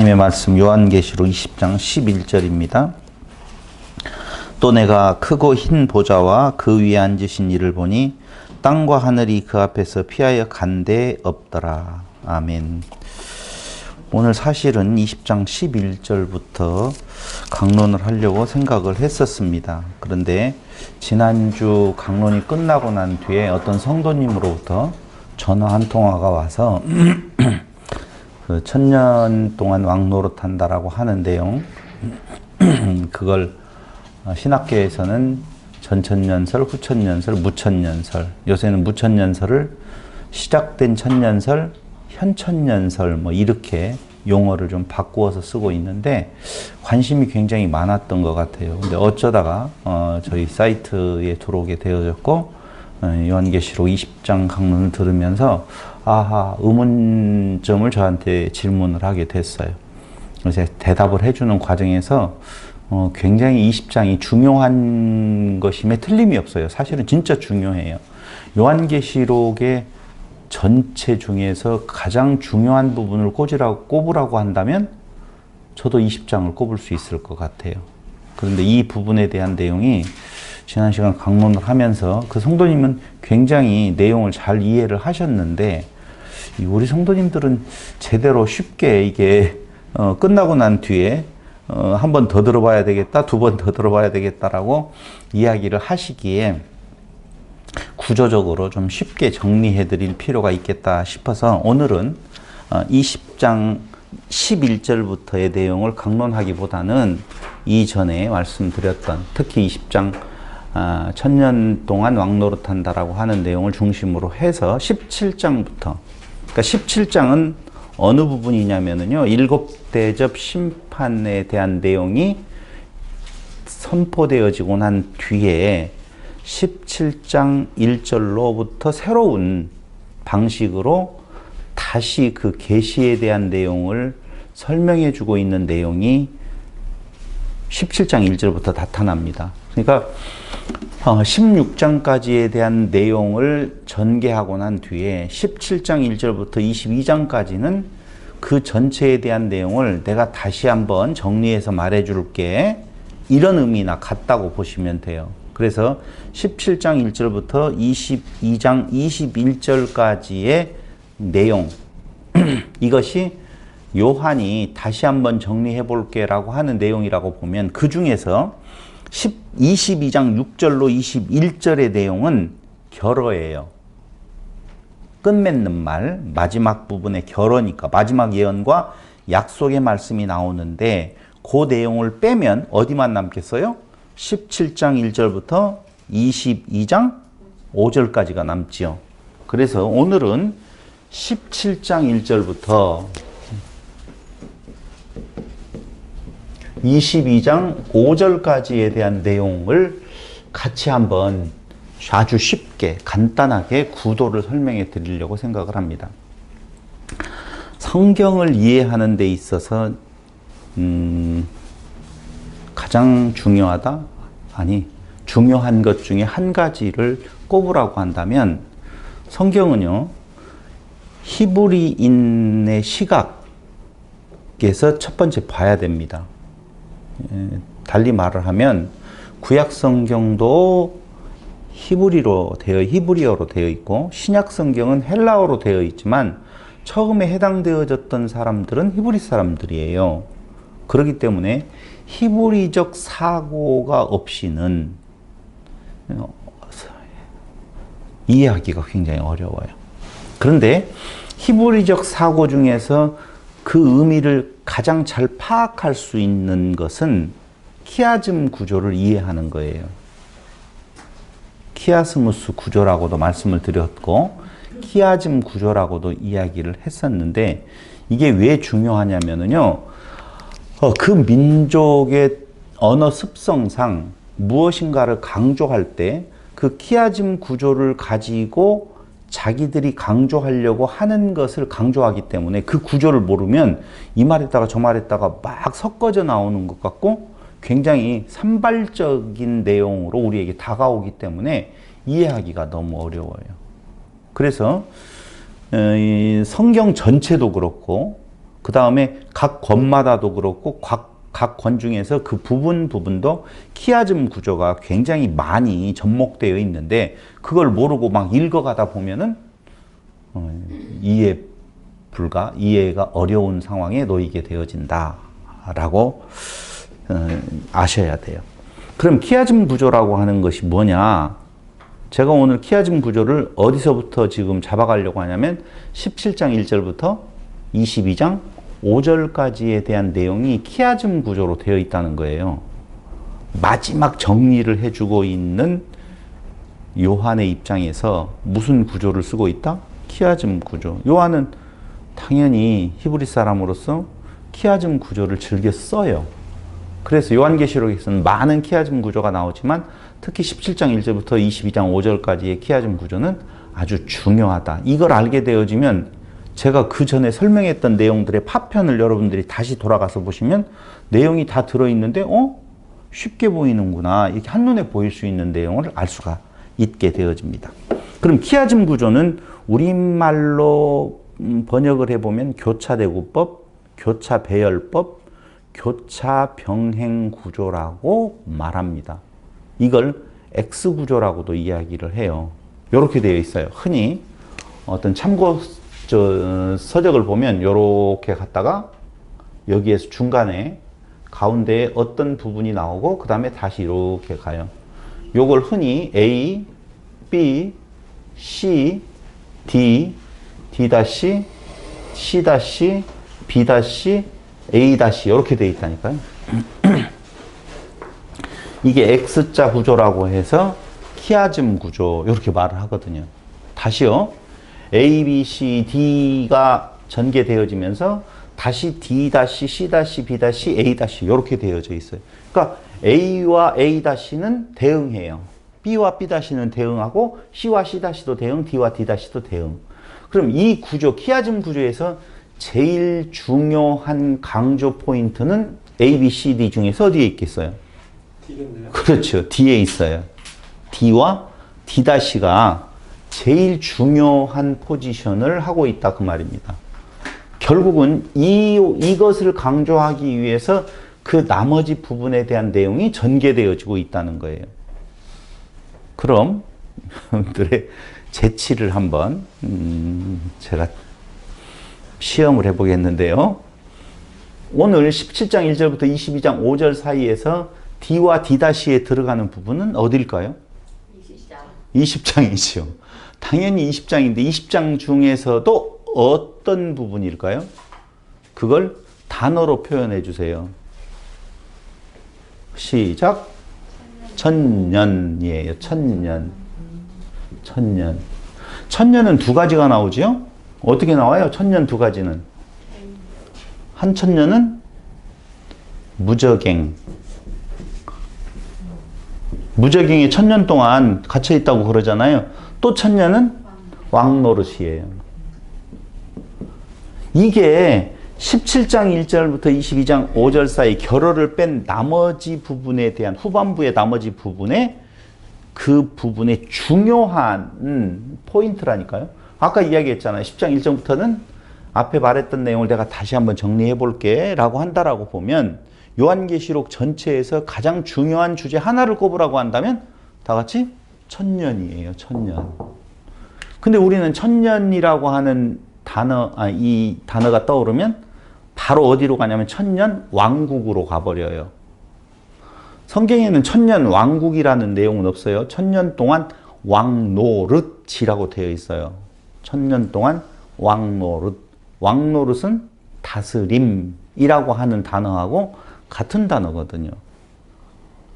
하나님의 말씀 요한계시록 20장 11절입니다. 또 내가 크고 흰 보좌와 그 위에 앉으신 이를 보니 땅과 하늘이 그 앞에서 피하여 간 데 없더라. 아멘. 오늘 사실은 20장 11절부터 강론을 하려고 생각을 했었습니다. 그런데 지난주 강론이 끝나고 난 뒤에 어떤 성도님으로부터 전화 한 통화가 와서 그 1000년 동안 왕노릇한다라고 하는 내용, 그걸 신학계에서는 전천년설, 후천년설, 무천년설, 요새는 무천년설을 시작된 천년설, 현천년설 뭐 이렇게 용어를 좀 바꾸어서 쓰고 있는데 관심이 굉장히 많았던 것 같아요. 근데 어쩌다가 저희 사이트에 들어오게 되어졌고 요한계시록 20장 강론을 들으면서 의문점을 저한테 질문을 하게 됐어요. 그래서 대답을 해주는 과정에서 굉장히 20장이 중요한 것임에 틀림이 없어요. 사실은 진짜 중요해요. 요한계시록의 전체 중에서 가장 중요한 부분을 꼽으라고 한다면 저도 20장을 꼽을 수 있을 것 같아요. 그런데 이 부분에 대한 내용이 지난 시간 강론을 하면서 그 성도님은 굉장히 내용을 잘 이해를 하셨는데 우리 성도님들은 제대로 쉽게 이게 끝나고 난 뒤에 한 번 더 들어봐야 되겠다, 두 번 더 들어봐야 되겠다라고 이야기를 하시기에 구조적으로 좀 쉽게 정리해 드릴 필요가 있겠다 싶어서 오늘은 20장 11절부터의 내용을 강론하기보다는 이전에 말씀드렸던 특히 20장 1000년 동안 왕노릇한다라고 하는 내용을 중심으로 해서 17장부터, 그러니까 17장은 어느 부분이냐면요, 7대접 심판에 대한 내용이 선포되어지고 난 뒤에 17장 1절로부터 새로운 방식으로 다시 그 계시에 대한 내용을 설명해 주고 있는 내용이 17장 1절부터 나타납니다. 그러니까 16장까지에 대한 내용을 전개하고 난 뒤에 17장 1절부터 22장까지는 그 전체에 대한 내용을 내가 다시 한번 정리해서 말해 줄게, 이런 의미나 같다고 보시면 돼요. 그래서 17장 1절부터 22장 21절까지의 내용, 이것이 요한이 다시 한번 정리해 볼게 라고 하는 내용이라고 보면 그 중에서 22장 6절로 21절의 내용은 결어예요. 끝맺는 말, 마지막 부분의 결어니까 마지막 예언과 약속의 말씀이 나오는데 그 내용을 빼면 어디만 남겠어요? 17장 1절부터 22장 5절까지가 남지요. 그래서 오늘은 17장 1절부터 22장 5절까지에 대한 내용을 같이 한번 아주 쉽게 간단하게 구도를 설명해 드리려고 생각을 합니다. 성경을 이해하는 데 있어서 가장 중요하다? 아니, 중요한 것 중에 한 가지를 꼽으라고 한다면 성경은요, 히브리인의 시각에서 첫 번째 봐야 됩니다. 달리 말을 하면 구약 성경도 히브리어로 되어 있고 신약 성경은 헬라어로 되어 있지만 처음에 해당되어졌던 사람들은 히브리 사람들이에요. 그렇기 때문에 히브리적 사고가 없이는 이해하기가 굉장히 어려워요. 그런데 히브리적 사고 중에서 그 의미를 가장 잘 파악할 수 있는 것은 키아즘 구조를 이해하는 거예요. 키아스무스 구조라고도 말씀을 드렸고 키아즘 구조라고도 이야기를 했었는데 이게 왜 중요하냐면요, 그 민족의 언어 습성상 무엇인가를 강조할 때 그 키아즘 구조를 가지고 자기들이 강조하려고 하는 것을 강조하기 때문에 그 구조를 모르면 이 말했다가 저 말했다가 막 섞어져 나오는 것 같고 굉장히 산발적인 내용으로 우리에게 다가오기 때문에 이해하기가 너무 어려워요. 그래서 성경 전체도 그렇고 그 다음에 각 권마다도 그렇고 각 권 중에서 그 부분도 키아즘 구조가 굉장히 많이 접목되어 있는데 그걸 모르고 막 읽어가다 보면은 이해가 어려운 상황에 놓이게 되어진다라고 아셔야 돼요. 그럼 키아즘 구조라고 하는 것이 뭐냐? 제가 오늘 키아즘 구조를 어디서부터 지금 잡아가려고 하냐면 17장 1절부터 22장 5절까지에 대한 내용이 키아즘 구조로 되어 있다는 거예요. 마지막 정리를 해주고 있는 요한의 입장에서 무슨 구조를 쓰고 있다? 키아즘 구조. 요한은 당연히 히브리 사람으로서 키아즘 구조를 즐겨 써요. 그래서 요한계시록에서는 많은 키아즘 구조가 나오지만 특히 17장 1절부터 22장 5절까지의 키아즘 구조는 아주 중요하다. 이걸 알게 되어지면 제가 그 전에 설명했던 내용들의 파편을 여러분들이 다시 돌아가서 보시면 내용이 다 들어있는데 쉽게 보이는구나. 이렇게 한눈에 보일 수 있는 내용을 알 수가 있게 되어집니다. 그럼 키아즘 구조는 우리말로 번역을 해보면 교차대구법, 교차배열법, 교차병행구조라고 말합니다. 이걸 X구조라고도 이야기를 해요. 이렇게 되어 있어요. 흔히 어떤 참고 서적을 보면 이렇게 갔다가 여기에서 중간에 가운데에 어떤 부분이 나오고 그 다음에 다시 이렇게 가요. 요걸 흔히 A, B, C, D, D-, C-, B-, A- 이렇게 되어 있다니까요. 이게 X자 구조라고 해서 키아즘 구조 이렇게 말을 하거든요. 다시요. A, B, C, D가 전개되어지면서 다시 D-, C-, B-, A- 이렇게 되어져 있어요. 그러니까 A와 A-는 대응해요. B와 B-는 대응하고 C와 C-도 대응, D와 D-도 대응. 그럼 이 구조, 키아즘 구조에서 제일 중요한 강조 포인트는 A, B, C, D 중에서 어디에 있겠어요? D겠네요. 그렇죠. D에 있어요. D와 D-가 제일 중요한 포지션을 하고 있다 그 말입니다. 결국은 이것을 강조하기 위해서 그 나머지 부분에 대한 내용이 전개되어지고 있다는 거예요. 그럼 여러분들의 재치를 한번 제가 시험을 해보겠는데요. 오늘 17장 1절부터 22장 5절 사이에서 D와 D-에 들어가는 부분은 어딜까요? 20장이죠. 당연히 20장인데 20장 중에서도 어떤 부분일까요? 그걸 단어로 표현해 주세요. 시작. 천년이에요. 천년. 천년은 두 가지가 나오죠? 어떻게 나와요? 천년 두 가지는. 한 천년은 무저갱. 무저갱이 천년 동안 갇혀 있다고 그러잖아요. 또 천년은 왕노릇이에요. 이게 17장 1절부터 22장 5절 사이 결어를 뺀 나머지 부분에 대한 후반부의 나머지 부분에 그 부분의 중요한 포인트라니까요. 아까 이야기했잖아요. 10장 1절부터는 앞에 말했던 내용을 내가 다시 한번 정리해 볼게 라고 한다라고 보면 요한계시록 전체에서 가장 중요한 주제 하나를 꼽으라고 한다면 다 같이 천년이에요. 천년. 근데 우리는 천년이라고 하는 이 단어가 떠오르면 바로 어디로 가냐면 천년 왕국으로 가버려요. 성경에는 천년 왕국이라는 내용은 없어요. 천년 동안 왕노릇이라고 되어 있어요. 천년 동안 왕노릇. 왕노릇은 다스림이라고 하는 단어하고 같은 단어거든요.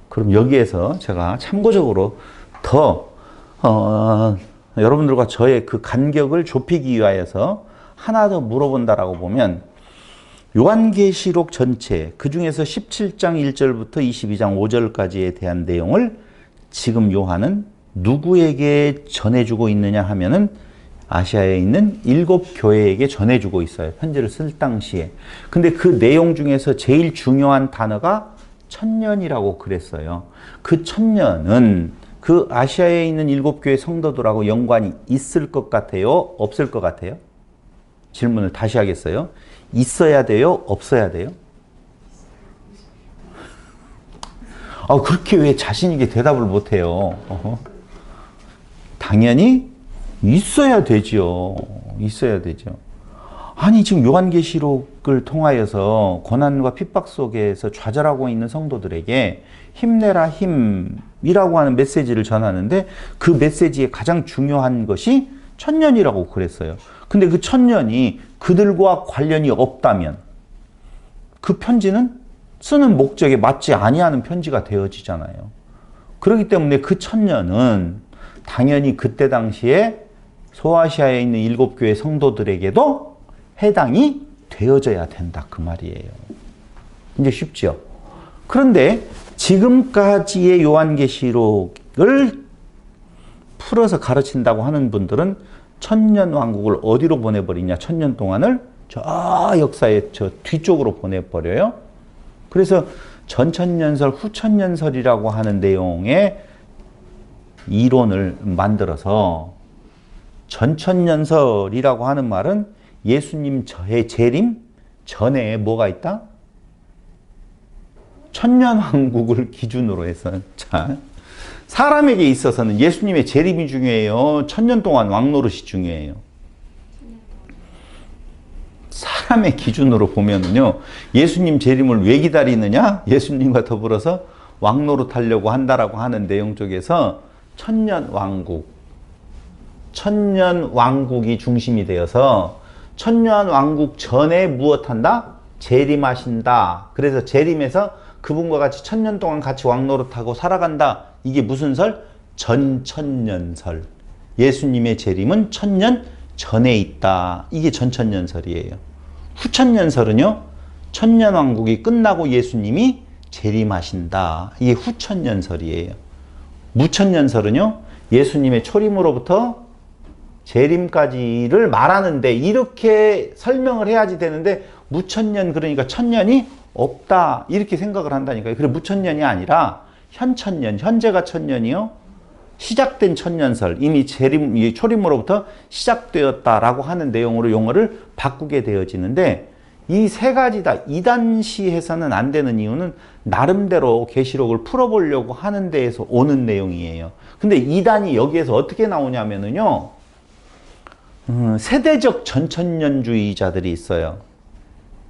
그럼 여기에서 제가 참고적으로 더 여러분들과 저의 그 간격을 좁히기 위하여서 하나 더 물어본다라고 보면 요한계시록 전체 그 중에서 17장 1절부터 22장 5절까지에 대한 내용을 지금 요한은 누구에게 전해주고 있느냐 하면은 아시아에 있는 7교회에게 전해주고 있어요. 편지를 쓸 당시에. 근데 그 내용 중에서 제일 중요한 단어가 천년이라고 그랬어요. 그 천년은 그 아시아에 있는 7교회 성도들하고 연관이 있을 것 같아요? 없을 것 같아요? 질문을 다시 하겠어요. 있어야 돼요? 없어야 돼요? 그렇게 왜 자신있게 대답을 못해요? 당연히 있어야 되죠. 있어야 되죠. 아니, 지금 요한계시록을 통하여서 고난과 핍박 속에서 좌절하고 있는 성도들에게 힘내라, 힘이라고 하는 메시지를 전하는데 그 메시지의 가장 중요한 것이 천년이라고 그랬어요. 근데 그 천년이 그들과 관련이 없다면 그 편지는 쓰는 목적에 맞지 아니하는 편지가 되어지잖아요. 그렇기 때문에 그 천년은 당연히 그때 당시에 소아시아에 있는 7교회 성도들에게도 해당이 되어져야 된다. 그 말이에요. 이제 쉽죠? 그런데 지금까지의 요한계시록을 풀어서 가르친다고 하는 분들은 천년 왕국을 어디로 보내버리냐? 천년 동안을 저 역사의 저 뒤쪽으로 보내버려요. 그래서 전천년설, 후천년설이라고 하는 내용의 이론을 만들어서 전천년설이라고 하는 말은 예수님 재림 전에 뭐가 있다? 천년왕국을 기준으로 해서 자, 사람에게 있어서는 예수님의 재림이 중요해요? 천년 동안 왕노릇이 중요해요? 사람의 기준으로 보면은요, 예수님 재림을 왜 기다리느냐? 예수님과 더불어서 왕노릇 하려고 한다라고 하는 내용 쪽에서 천년 왕국이 중심이 되어서 천년 왕국 전에 무엇한다? 재림하신다. 그래서 재림해서 그분과 같이 천년 동안 같이 왕노릇하고 살아간다. 이게 무슨 설? 전천년설. 예수님의 재림은 천년 전에 있다. 이게 전천년설이에요. 후천년설은요, 천년왕국이 끝나고 예수님이 재림하신다. 이게 후천년설이에요. 무천년설은요, 예수님의 초림으로부터 재림까지를 말하는데 이렇게 설명을 해야지 되는데 무천년, 그러니까 천년이 없다 이렇게 생각을 한다니까요. 그래, 무천년이 아니라 현천년, 현재가 천년이요, 시작된 천년설, 이미 초림으로부터 시작되었다라고 하는 내용으로 용어를 바꾸게 되어지는데, 이 세 가지 다 이단시해서는 안 되는 이유는 나름대로 계시록을 풀어보려고 하는 데에서 오는 내용이에요. 근데 이단이 여기에서 어떻게 나오냐면은요, 세대적 전천년주의자들이 있어요.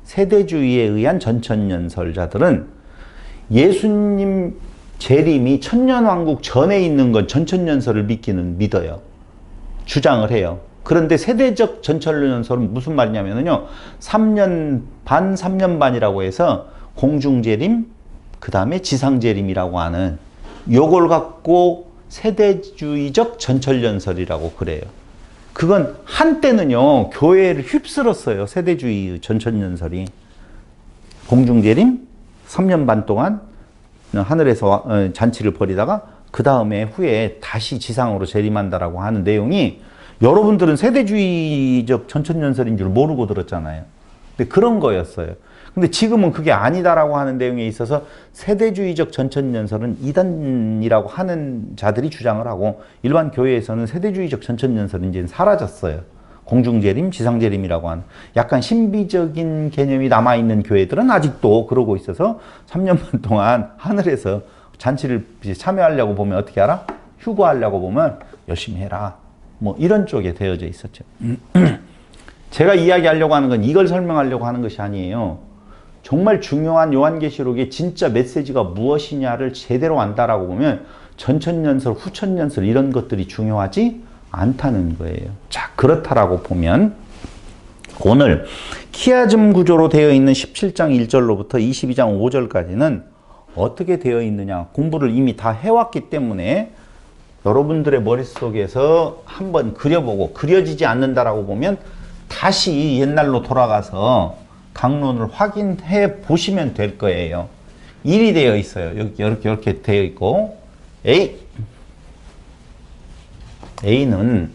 세대주의에 의한 전천년설자들은 예수님 재림이 천년왕국 전에 있는 건 전천년설을 믿어요. 주장을 해요. 그런데 세대적 전천년설은 무슨 말이냐면요, 3년 반, 3년 반이라고 해서 공중재림, 그 다음에 지상재림이라고 하는 요걸 갖고 세대주의적 전천년설이라고 그래요. 그건 한때는요, 교회를 휩쓸었어요. 세대주의 전천년설이. 공중재림 3년 반 동안 하늘에서 잔치를 벌이다가 그 다음에 후에 다시 지상으로 재림한다라고 하는 내용이, 여러분들은 세대주의적 전천년설인 줄 모르고 들었잖아요. 근데 그런 거였어요. 근데 지금은 그게 아니다라고 하는 내용에 있어서 세대주의적 전천년설은 이단이라고 하는 자들이 주장을 하고, 일반 교회에서는 세대주의적 전천년설은 이제 사라졌어요. 공중재림, 지상재림이라고 하는 약간 신비적인 개념이 남아있는 교회들은 아직도 그러고 있어서 3년 반 동안 하늘에서 잔치를 참여하려고 보면 어떻게 알아? 휴거하려고 보면 열심히 해라. 뭐 이런 쪽에 되어져 있었죠. 제가 이야기하려고 하는 건 이걸 설명하려고 하는 것이 아니에요. 정말 중요한 요한계시록의 진짜 메시지가 무엇이냐를 제대로 안다라고 보면 전천년설, 후천년설 이런 것들이 중요하지 않다는 거예요. 자, 그렇다라고 보면 오늘 키아즘 구조로 되어 있는 17장 1절로부터 22장 5절까지는 어떻게 되어 있느냐, 공부를 이미 다 해왔기 때문에 여러분들의 머릿속에서 한번 그려보고, 그려지지 않는다라고 보면 다시 옛날로 돌아가서 강론을 확인해 보시면 될 거예요. 1이 되어 있어요. 여기 이렇게 되어 있고, A는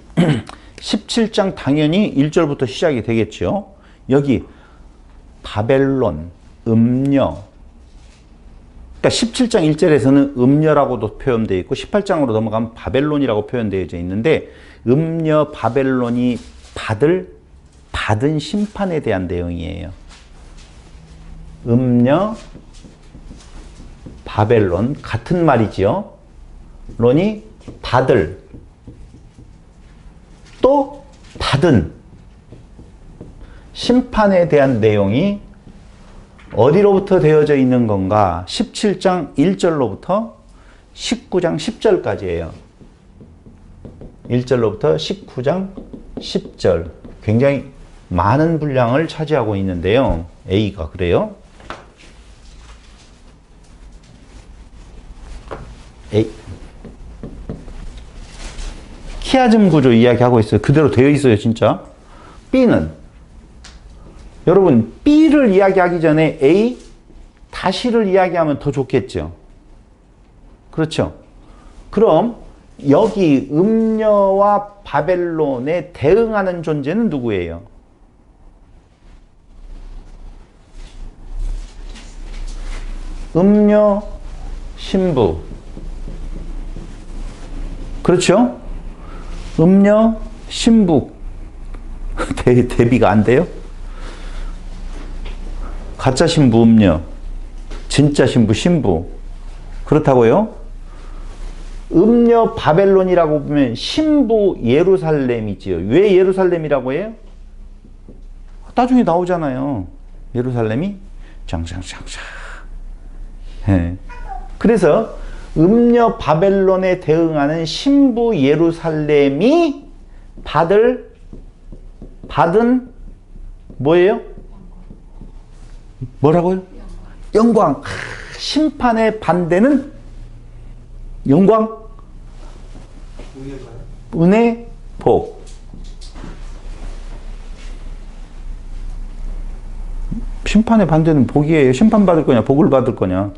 17장 당연히 1절부터 시작이 되겠죠. 여기 바벨론, 음녀. 그러니까 17장 1절에서는 음녀라고도 표현되어 있고 18장으로 넘어가면 바벨론이라고 표현되어져 있는데, 음녀, 바벨론이 받을 받은 심판에 대한 내용이에요. 음녀, 바벨론 같은 말이지요. 론이 받을, 또 받은 심판에 대한 내용이 어디로부터 되어져 있는 건가? 17장 1절로부터 19장 10절까지예요. 1절로부터 19장 10절. 굉장히 많은 분량을 차지하고 있는데요. A가 그래요. A. 키아즘 구조 이야기하고 있어요. 그대로 되어 있어요, 진짜. B는 여러분 B를 이야기하기 전에 A 다시를 이야기하면 더 좋겠죠. 그렇죠. 그럼 여기 음녀와 바벨론에 대응하는 존재는 누구예요? 음녀, 신부. 그렇죠? 음녀, 신부. 대비가 안 돼요? 가짜 신부, 음녀. 진짜 신부, 신부. 그렇다고요? 음녀 바벨론이라고 보면 신부 예루살렘이지요. 왜 예루살렘이라고 해요? 나중에 나오잖아요. 예루살렘이 짱짱짱짱. 네. 그래서 음녀 바벨론에 대응하는 신부 예루살렘이 받은 뭐예요? 뭐라고요? 영광. 심판의 반대는 영광, 은혜, 복. 심판의 반대는 복이에요. 심판받을 거냐, 복을 받을 거냐.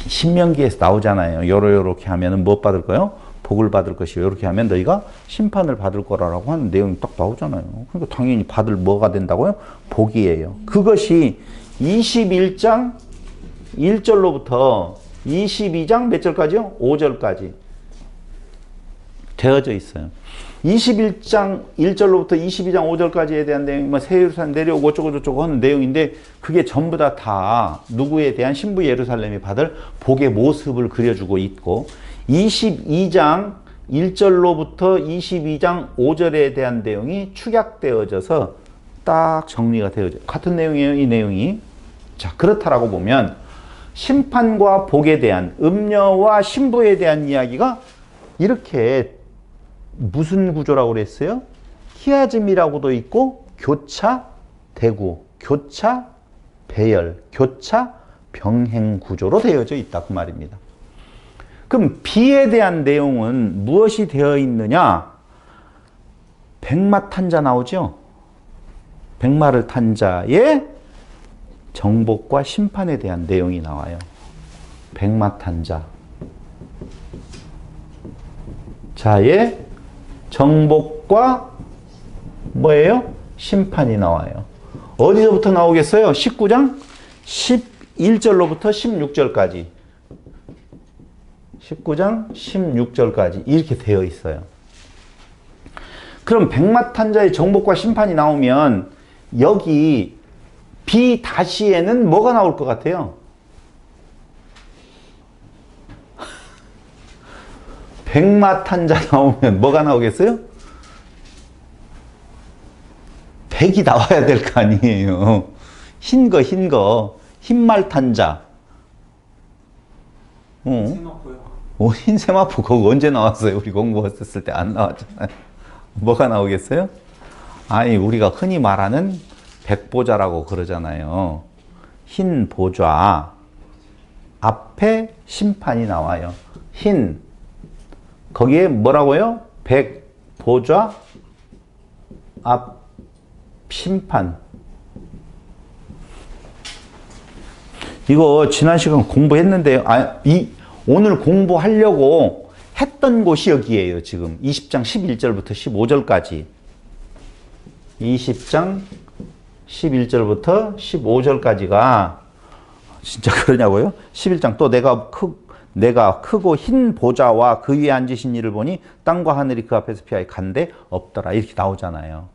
신명기에서 나오잖아요. 요렇게 하면은 뭐 받을 거요? 복을 받을 것이요. 요렇게 하면 너희가 심판을 받을 거라고 하는 내용이 딱 나오잖아요. 그러니까 당연히 받을 뭐가 된다고요? 복이에요. 그것이 21장 1절로부터 22장 몇 절까지요? 5절까지 되어져 있어요. 21장 1절로부터 22장 5절까지에 대한 내용이 뭐 새 예루살렘 내려오고 어쩌고저쩌고 하는 내용인데 그게 전부 다 누구에 대한 신부 예루살렘이 받을 복의 모습을 그려주고 있고 22장 1절로부터 22장 5절에 대한 내용이 축약되어져서 딱 정리가 되어져 같은 내용이에요. 이 내용이. 자, 그렇다라고 보면 심판과 복에 대한 음녀와 신부에 대한 이야기가 이렇게 무슨 구조라고 그랬어요? 키아즘이라고도 있고 교차 대구, 교차 배열, 교차 병행 구조로 되어져 있다 그 말입니다. 그럼 B에 대한 내용은 무엇이 되어 있느냐? 백마 탄 자 나오죠? 백마를 탄 자의 정복과 심판에 대한 내용이 나와요. 백마 탄 자의 정복과 뭐예요? 심판이 나와요. 어디서부터 나오겠어요? 19장 11절로부터 16절까지. 19장 16절까지 이렇게 되어 있어요. 그럼 백마 탄 자의 정복과 심판이 나오면 여기 B 다시에는 뭐가 나올 것 같아요? 백마 탄 자 나오면 뭐가 나오겠어요? 백이 나와야 될 거 아니에요. 흰 거. 흰말 탄 자. 흰 세마포 그거 언제 나왔어요? 우리 공부했을 때 안 나왔잖아요. 뭐가 나오겠어요? 아니, 우리가 흔히 말하는 백보자라고 그러잖아요. 흰 보좌 앞에 심판이 나와요. 흰 거기에 뭐라고요? 백보좌 앞 심판. 이거 지난 시간 공부했는데요. 오늘 공부하려고 했던 곳이 여기에요. 지금 20장 11절부터 15절까지 20장 11절부터 15절까지가 진짜 그러냐고요? 11장 또 내가 크고 흰 보좌와 그 위에 앉으신 이를 보니 땅과 하늘이 그 앞에서 피하여 간데 없더라 이렇게 나오잖아요.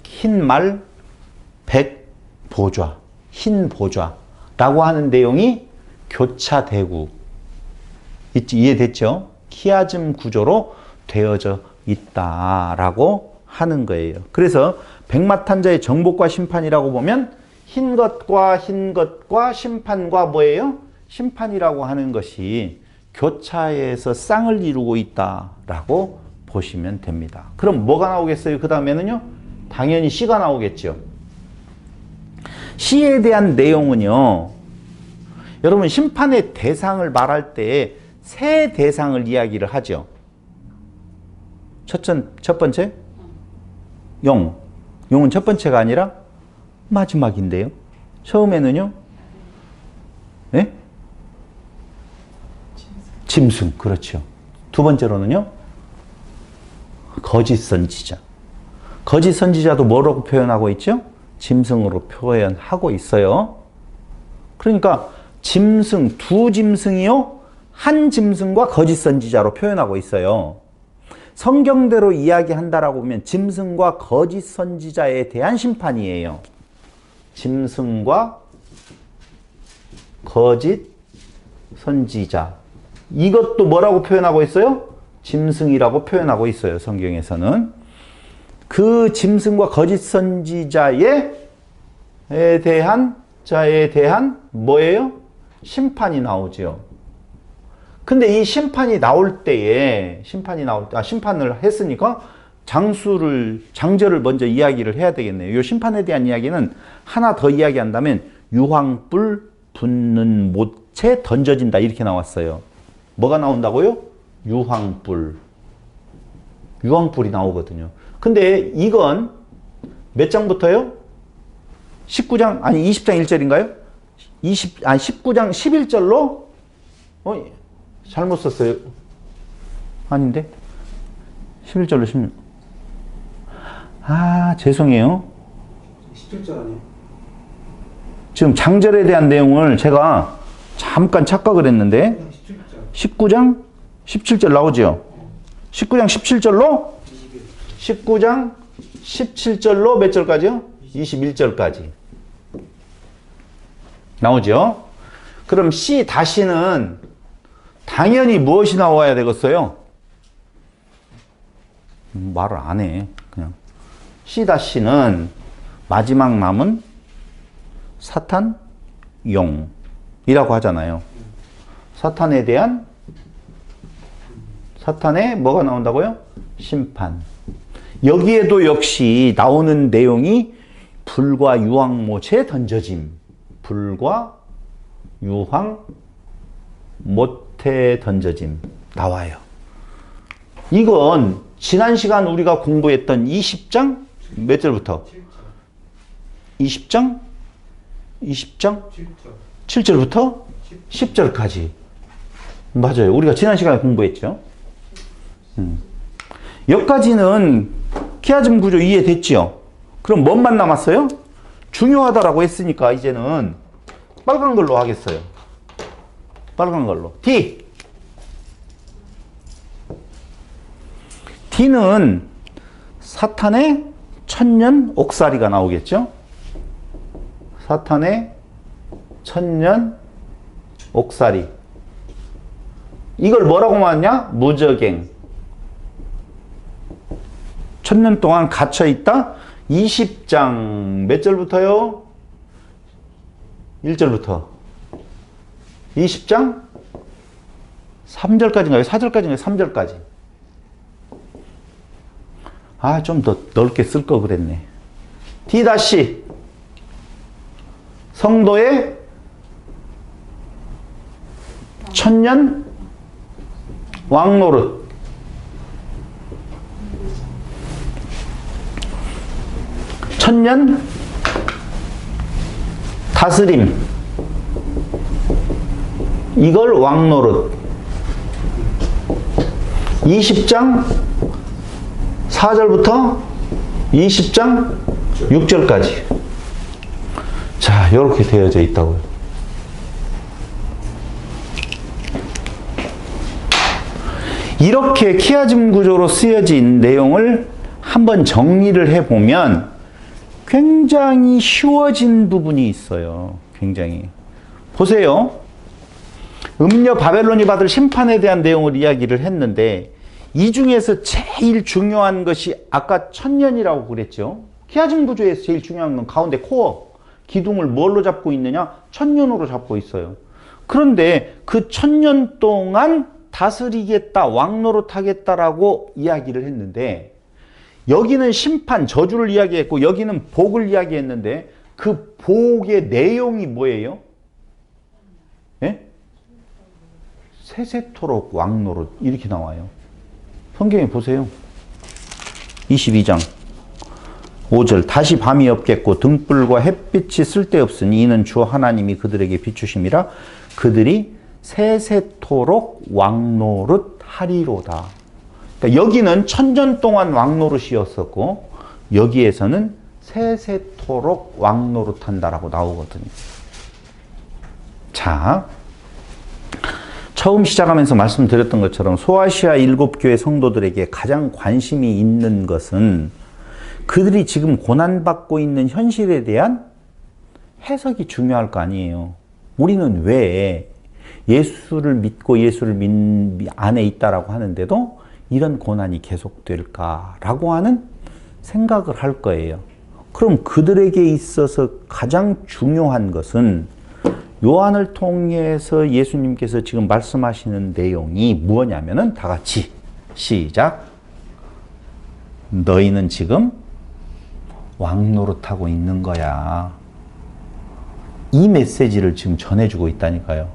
흰말, 백보좌, 흰보좌라고 하는 내용이 교차대구. 이해됐죠? 키아즘 구조로 되어져 있다라고 하는 거예요. 그래서 백마탄자의 정복과 심판이라고 보면 흰 것과 심판과 뭐예요? 심판이라고 하는 것이 교차에서 쌍을 이루고 있다라고 보시면 됩니다. 그럼 뭐가 나오겠어요? 그 다음에는요? 당연히 시가 나오겠죠. 시에 대한 내용은요. 여러분 심판의 대상을 말할 때 세 대상을 이야기를 하죠. 첫 번째 용. 용은 첫 번째가 아니라 마지막인데요. 처음에는요. 네? 짐승. 그렇죠. 두 번째로는요. 거짓 선지자. 거짓 선지자도 뭐라고 표현하고 있죠? 짐승으로 표현하고 있어요. 그러니까 짐승, 두 짐승이요. 한 짐승과 거짓 선지자로 표현하고 있어요. 성경대로 이야기한다라고 보면 짐승과 거짓 선지자에 대한 심판이에요. 짐승과 거짓 선지자. 이것도 뭐라고 표현하고 있어요? 짐승이라고 표현하고 있어요. 성경에서는. 그 짐승과 거짓 선지자에 대한 뭐예요? 심판이 나오죠. 근데 이 심판이 나올 때에 심판을 했으니까 장절을 먼저 이야기를 해야 되겠네요. 이 심판에 대한 이야기는 하나 더 이야기한다면 유황불 붙는 못에 던져진다 이렇게 나왔어요. 뭐가 나온다고요? 유황불이 나오거든요. 근데 이건 몇 장부터요? 19장 아니 20장 1절인가요? 19장 11절로 잘못 썼어요. 아닌데? 11절로 16. 죄송해요. 17절 아니에요? 지금 장절에 대한 내용을 제가 잠깐 착각을 했는데 19장 17절 나오죠? 19장 17절로 19장 17절로 몇 절까지요? 21절까지 나오죠? 그럼 C 다시는 당연히 무엇이 나와야 되겠어요? 말을 안 해. 그냥 C 다시는 마지막 남은 사탄, 용이라고 하잖아요. 사탄의 뭐가 나온다고요? 심판. 여기에도 역시 나오는 내용이 불과 유황못에 던져짐. 불과 유황못에 던져짐 나와요. 이건 지난 시간 우리가 공부했던 20장 몇 절부터? 20장 7절부터 10절까지 맞아요. 우리가 지난 시간에 공부했죠. 여기까지는 키아즘 구조 이해됐죠? 그럼 뭔만 남았어요? 중요하다라고 했으니까 이제는 빨간 걸로 하겠어요. 빨간 걸로. D는 사탄의 천년 옥살이가 나오겠죠? 사탄의 천년 옥살이. 이걸 뭐라고 말하냐? 무저갱. 천년 동안 갇혀있다. 20장 몇 절부터요? 1절부터 20장 3절까지인가요? 4절까지인가요? 3절까지. 좀 더 넓게 쓸 거 그랬네. D 다시 성도의 천년 왕노릇. 천년 다스림. 이걸 왕노릇. 20장 4절부터 20장 6절까지. 자, 이렇게 되어져 있다고요. 이렇게 키아즘 구조로 쓰여진 내용을 한번 정리를 해보면 굉장히 쉬워진 부분이 있어요. 굉장히. 보세요. 음녀 바벨론이 받을 심판에 대한 내용을 이야기를 했는데 이 중에서 제일 중요한 것이 아까 천년이라고 그랬죠. 기하증 구조에서 제일 중요한 건 가운데 코어, 기둥을 뭘로 잡고 있느냐? 천년으로 잡고 있어요. 그런데 그 천년 동안 다스리겠다, 왕노릇하겠다라고 이야기를 했는데 여기는 심판, 저주를 이야기했고 여기는 복을 이야기했는데 그 복의 내용이 뭐예요? 예? 세세토록 왕노릇 이렇게 나와요. 성경에 보세요. 22장 5절 다시 밤이 없겠고 등불과 햇빛이 쓸데없으니 이는 주 하나님이 그들에게 비추심이라 그들이 세세토록 왕노릇 하리로다. 그러니까 여기는 천년 동안 왕노릇이었었고 여기에서는 세세토록 왕노릇한다라고 나오거든요. 자, 처음 시작하면서 말씀드렸던 것처럼 소아시아 7교회 성도들에게 가장 관심이 있는 것은 그들이 지금 고난받고 있는 현실에 대한 해석이 중요할 거 아니에요. 우리는 왜 예수를 믿고 예수를 안에 있다라고 하는데도 이런 고난이 계속될까라고 하는 생각을 할 거예요. 그럼 그들에게 있어서 가장 중요한 것은 요한을 통해서 예수님께서 지금 말씀하시는 내용이 무엇냐면은 다 같이 시작. 너희는 지금 왕노릇하고 있는 거야. 이 메시지를 지금 전해주고 있다니까요.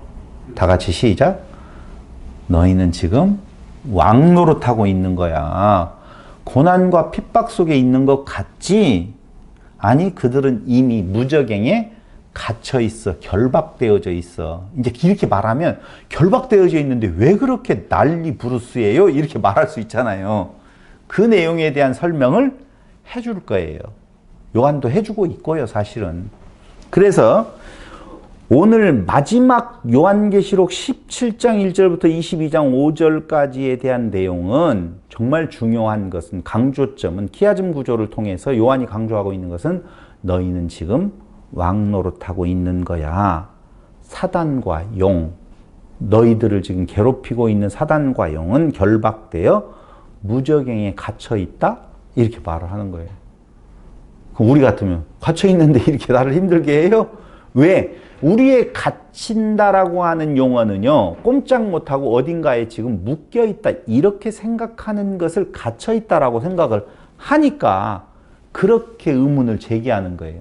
다 같이 시작. 너희는 지금 왕노릇하고 있는 거야. 고난과 핍박 속에 있는 것 같지? 아니, 그들은 이미 무저갱에 갇혀 있어. 결박되어져 있어. 이제 이렇게 말하면 결박되어져 있는데 왜 그렇게 난리 부르스예요? 이렇게 말할 수 있잖아요. 그 내용에 대한 설명을 해줄 거예요. 요한도 해주고 있고요, 사실은. 그래서 오늘 마지막 요한계시록 17장 1절부터 22장 5절까지에 대한 내용은 정말 중요한 것은 강조점은 키아즘 구조를 통해서 요한이 강조하고 있는 것은 너희는 지금 왕노릇하고 있는 거야. 사단과 용, 너희들을 지금 괴롭히고 있는 사단과 용은 결박되어 무저갱에 갇혀 있다? 이렇게 말을 하는 거예요. 우리 같으면 갇혀 있는데 이렇게 나를 힘들게 해요? 왜? 우리의 갇힌다라고 하는 용어는요, 꼼짝 못하고 어딘가에 지금 묶여 있다 이렇게 생각하는 것을 갇혀 있다라고 생각을 하니까 그렇게 의문을 제기하는 거예요.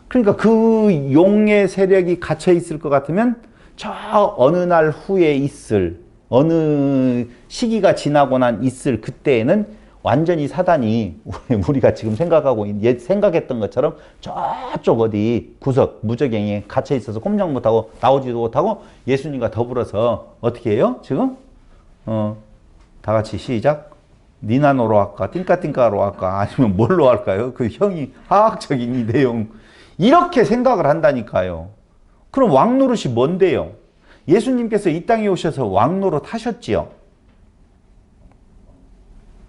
그러니까 그 용의 세력이 갇혀 있을 것 같으면 저 어느 날 후에 있을, 어느 시기가 지나고 난 있을 그때에는 완전히 사단이 우리가 지금 생각했던 것처럼 저쪽 어디 구석 무저갱에 갇혀 있어서 꼼짝 못하고 나오지도 못하고 예수님과 더불어서 어떻게 해요? 지금 다 같이 시작. 니나노로 할까? 띵까띵까로 할까? 아니면 뭘로 할까요? 그 형이 화학적인 이 내용 이렇게 생각을 한다니까요. 그럼 왕노릇이 뭔데요? 예수님께서 이 땅에 오셔서 왕노릇 하셨지요.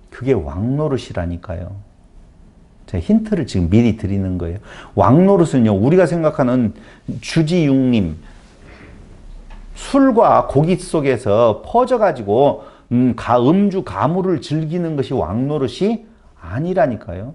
그게 왕노릇이라니까요. 제가 힌트를 지금 미리 드리는 거예요. 왕노릇은요, 우리가 생각하는 주지육림, 술과 고기 속에서 퍼져가지고 음주 가물을 즐기는 것이 왕노릇이 아니라니까요.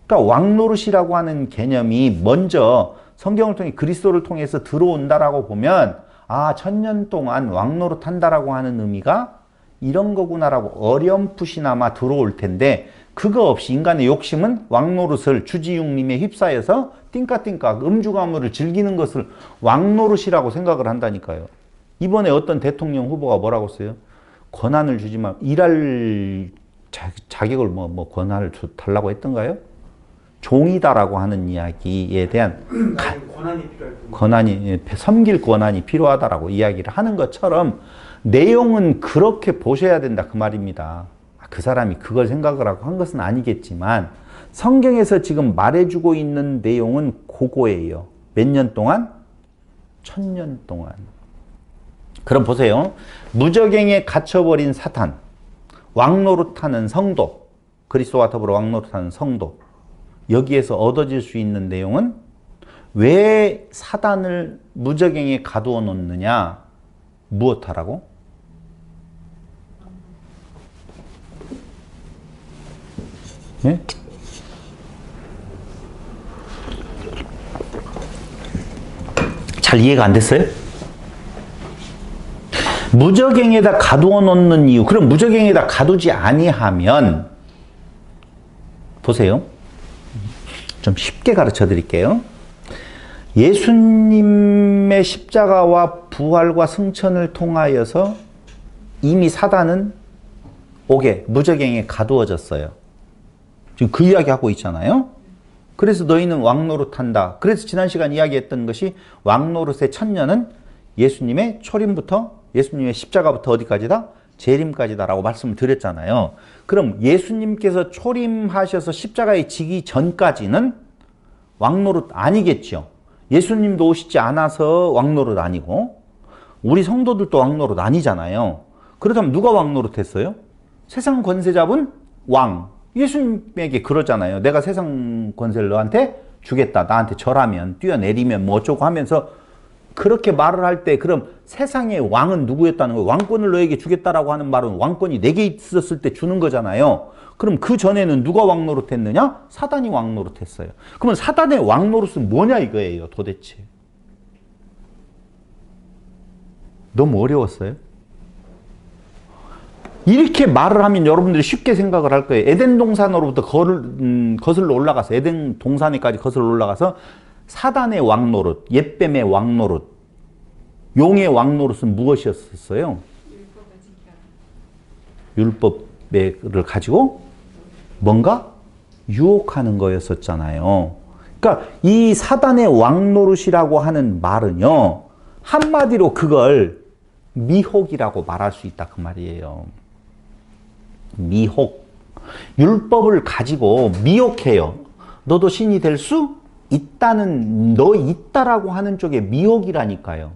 그러니까 왕노릇이라고 하는 개념이 먼저 성경을 통해 그리스도를 통해서 들어온다라고 보면 아, 1000년 동안 왕노릇 한다라고 하는 의미가 이런 거구나라고 어렴풋이나마 들어올 텐데 그거 없이 인간의 욕심은 왕노릇을 주지육림에 휩싸여서 띵까띵까 음주가물을 즐기는 것을 왕노릇이라고 생각을 한다니까요. 이번에 어떤 대통령 후보가 뭐라고 했어요? 권한을 주지 마. 일할 자격을 뭐 권한을 달라고 했던가요? 종이다라고 하는 이야기에 대한 권한이 섬길 권한이 필요하다라고 이야기를 하는 것처럼 내용은 그렇게 보셔야 된다 그 말입니다. 그 사람이 그걸 생각을 하고 한 것은 아니겠지만 성경에서 지금 말해주고 있는 내용은 그거예요. 몇 년 동안? 1000년 동안. 그럼 보세요. 무저갱에 갇혀버린 사탄, 왕노릇하는 성도, 그리스도와 더불어 왕노릇하는 성도, 여기에서 얻어질 수 있는 내용은 왜 사단을 무저갱에 가두어 놓느냐? 무엇하라고? 예? 잘 이해가 안 됐어요? 무저갱에다 가두어 놓는 이유. 그럼 무저갱에다 가두지 아니하면 보세요. 좀 쉽게 가르쳐 드릴게요. 예수님의 십자가와 부활과 승천을 통하여서 이미 사단은 옥에 무저갱에 가두어졌어요. 지금 그 이야기 하고 있잖아요. 그래서 너희는 왕노릇한다. 그래서 지난 시간 이야기했던 것이 왕노릇의 천년은 예수님의 초림부터 예수님의 십자가부터 어디까지다? 재림까지다라고 말씀을 드렸잖아요. 그럼 예수님께서 초림하셔서 십자가에 지기 전까지는 왕노릇 아니겠죠. 예수님도 오시지 않아서 왕노릇 아니고 우리 성도들도 왕노릇 아니잖아요. 그렇다면 누가 왕노릇 했어요? 세상 권세 잡은 왕. 예수님에게 그러잖아요. 내가 세상 권세를 너한테 주겠다. 나한테 절하면, 뛰어내리면 뭐 어쩌고 하면서 그렇게 말을 할 때 그럼 세상의 왕은 누구였다는 거예요? 왕권을 너에게 주겠다라고 하는 말은 왕권이 내게 있었을 때 주는 거잖아요. 그럼 그 전에는 누가 왕노릇 했느냐? 사단이 왕노릇 했어요. 그러면 사단의 왕노릇은 뭐냐 이거예요 도대체. 너무 어려웠어요? 이렇게 말을 하면 여러분들이 쉽게 생각을 할 거예요. 에덴 동산으로부터 거슬러 올라가서 에덴 동산에까지 거슬러 올라가서 사단의 왕노릇, 옛뱀의 왕노릇, 용의 왕노릇은 무엇이었어요? 율법을 가지고 뭔가 유혹하는 거였었잖아요. 그러니까 이 사단의 왕노릇이라고 하는 말은요. 한마디로 그걸 미혹이라고 말할 수 있다 그 말이에요. 미혹. 율법을 가지고 미혹해요. 너도 신이 될 수 있다는, 너 있다라고 하는 쪽에 미혹이라니까요.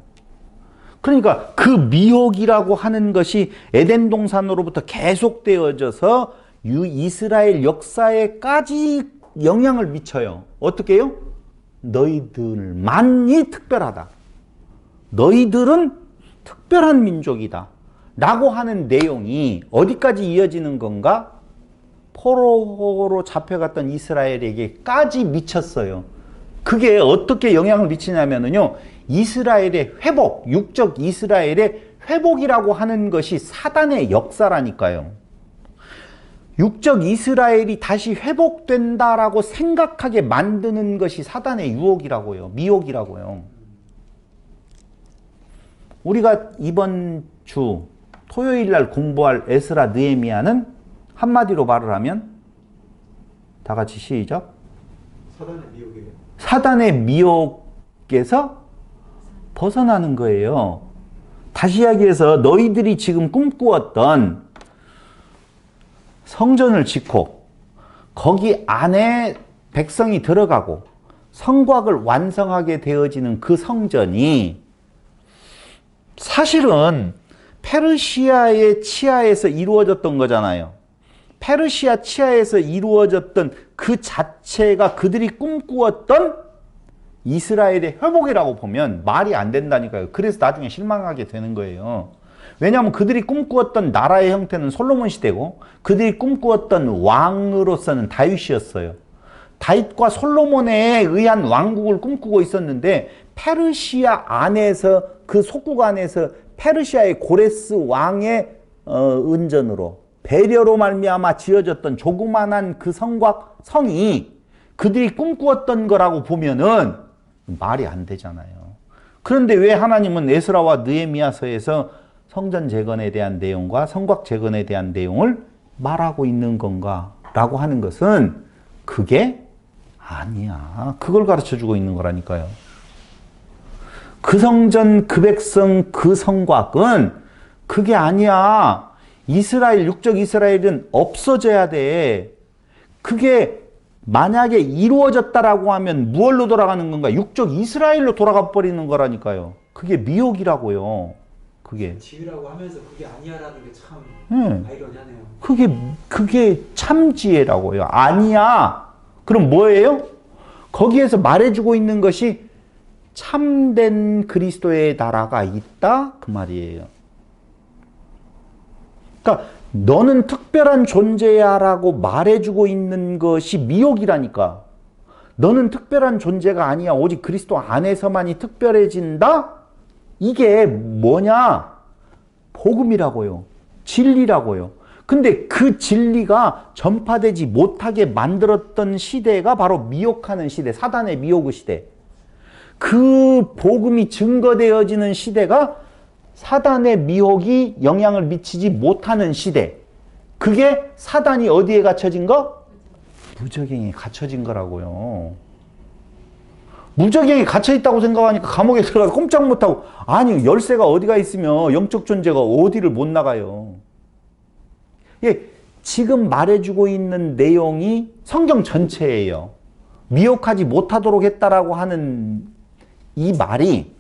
그러니까 그 미혹이라고 하는 것이 에덴 동산으로부터 계속되어져서 이스라엘 역사에까지 영향을 미쳐요. 어떻게 해요? 너희들만이 특별하다. 너희들은 특별한 민족이다. 라고 하는 내용이 어디까지 이어지는 건가? 포로로 잡혀갔던 이스라엘에게까지 미쳤어요. 그게 어떻게 영향을 미치냐면요. 이스라엘의 회복, 육적 이스라엘의 회복이라고 하는 것이 사단의 역사라니까요. 육적 이스라엘이 다시 회복된다라고 생각하게 만드는 것이 사단의 유혹이라고요. 미혹이라고요. 우리가 이번 주 토요일 날 공부할 에스라 느헤미야는 한마디로 말을 하면 다 같이 시작. 사단의 미혹이에요. 사단의 미혹에서 벗어나는 거예요. 다시 이야기해서 너희들이 지금 꿈꾸었던 성전을 짓고 거기 안에 백성이 들어가고 성곽을 완성하게 되어지는 그 성전이 사실은 페르시아의 치하에서 이루어졌던 거잖아요. 페르시아 치하에서 이루어졌던 그 자체가 그들이 꿈꾸었던 이스라엘의 회복이라고 보면 말이 안 된다니까요. 그래서 나중에 실망하게 되는 거예요. 왜냐하면 그들이 꿈꾸었던 나라의 형태는 솔로몬 시대고 그들이 꿈꾸었던 왕으로서는 다윗이었어요. 다윗과 솔로몬에 의한 왕국을 꿈꾸고 있었는데 페르시아 안에서 그 속국 안에서 페르시아의 고레스 왕의 은전으로 배려로 말미암아 지어졌던 조그만한 그 성곽 성이 그들이 꿈꾸었던 거라고 보면은 말이 안 되잖아요. 그런데 왜 하나님은 에스라와 느헤미야서에서 성전 재건에 대한 내용과 성곽 재건에 대한 내용을 말하고 있는 건가? 라고 하는 것은 그게 아니야. 그걸 가르쳐 주고 있는 거라니까요. 그 성전, 그 백성, 그 성곽은 그게 아니야. 이스라엘, 육적 이스라엘은 없어져야 돼. 그게 만약에 이루어졌다라고 하면 무엇로 돌아가는 건가? 육적 이스라엘로 돌아가 버리는 거라니까요. 그게 미혹이라고요. 그게. 지혜라고 하면서 그게 아니야라는 게 참 네. 아이러니하네요. 그게 참 지혜라고요. 아니야. 그럼 뭐예요? 거기에서 말해주고 있는 것이 참된 그리스도의 나라가 있다 그 말이에요. 그러니까 너는 특별한 존재야라고 말해주고 있는 것이 미혹이라니까. 너는 특별한 존재가 아니야. 오직 그리스도 안에서만이 특별해진다? 이게 뭐냐? 복음이라고요. 진리라고요. 근데 그 진리가 전파되지 못하게 만들었던 시대가 바로 미혹하는 시대, 사단의 미혹의 시대. 그 복음이 증거되어지는 시대가 사단의 미혹이 영향을 미치지 못하는 시대. 그게 사단이 어디에 갇혀진 거? 무저갱에 갇혀진 거라고요. 무저갱에 갇혀있다고 생각하니까 감옥에 들어가서 꼼짝 못하고, 아니 열쇠가 어디가 있으면 영적 존재가 어디를 못 나가요. 예, 지금 말해주고 있는 내용이 성경 전체예요. 미혹하지 못하도록 했다라고 하는 이 말이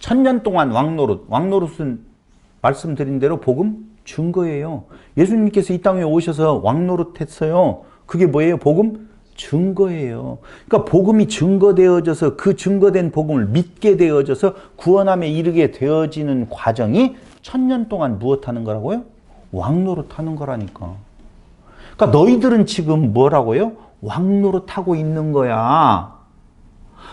1000년 동안 왕노릇은 말씀드린 대로 복음 증거예요. 예수님께서 이 땅에 오셔서 왕노릇 했어요. 그게 뭐예요? 복음 증거예요. 그러니까 복음이 증거되어져서 그 증거된 복음을 믿게 되어져서 구원함에 이르게 되어지는 과정이 1000년 동안 무엇하는 거라고요? 왕노릇하는 거라니까. 그러니까 너희들은 지금 뭐라고요? 왕노릇하고 있는 거야.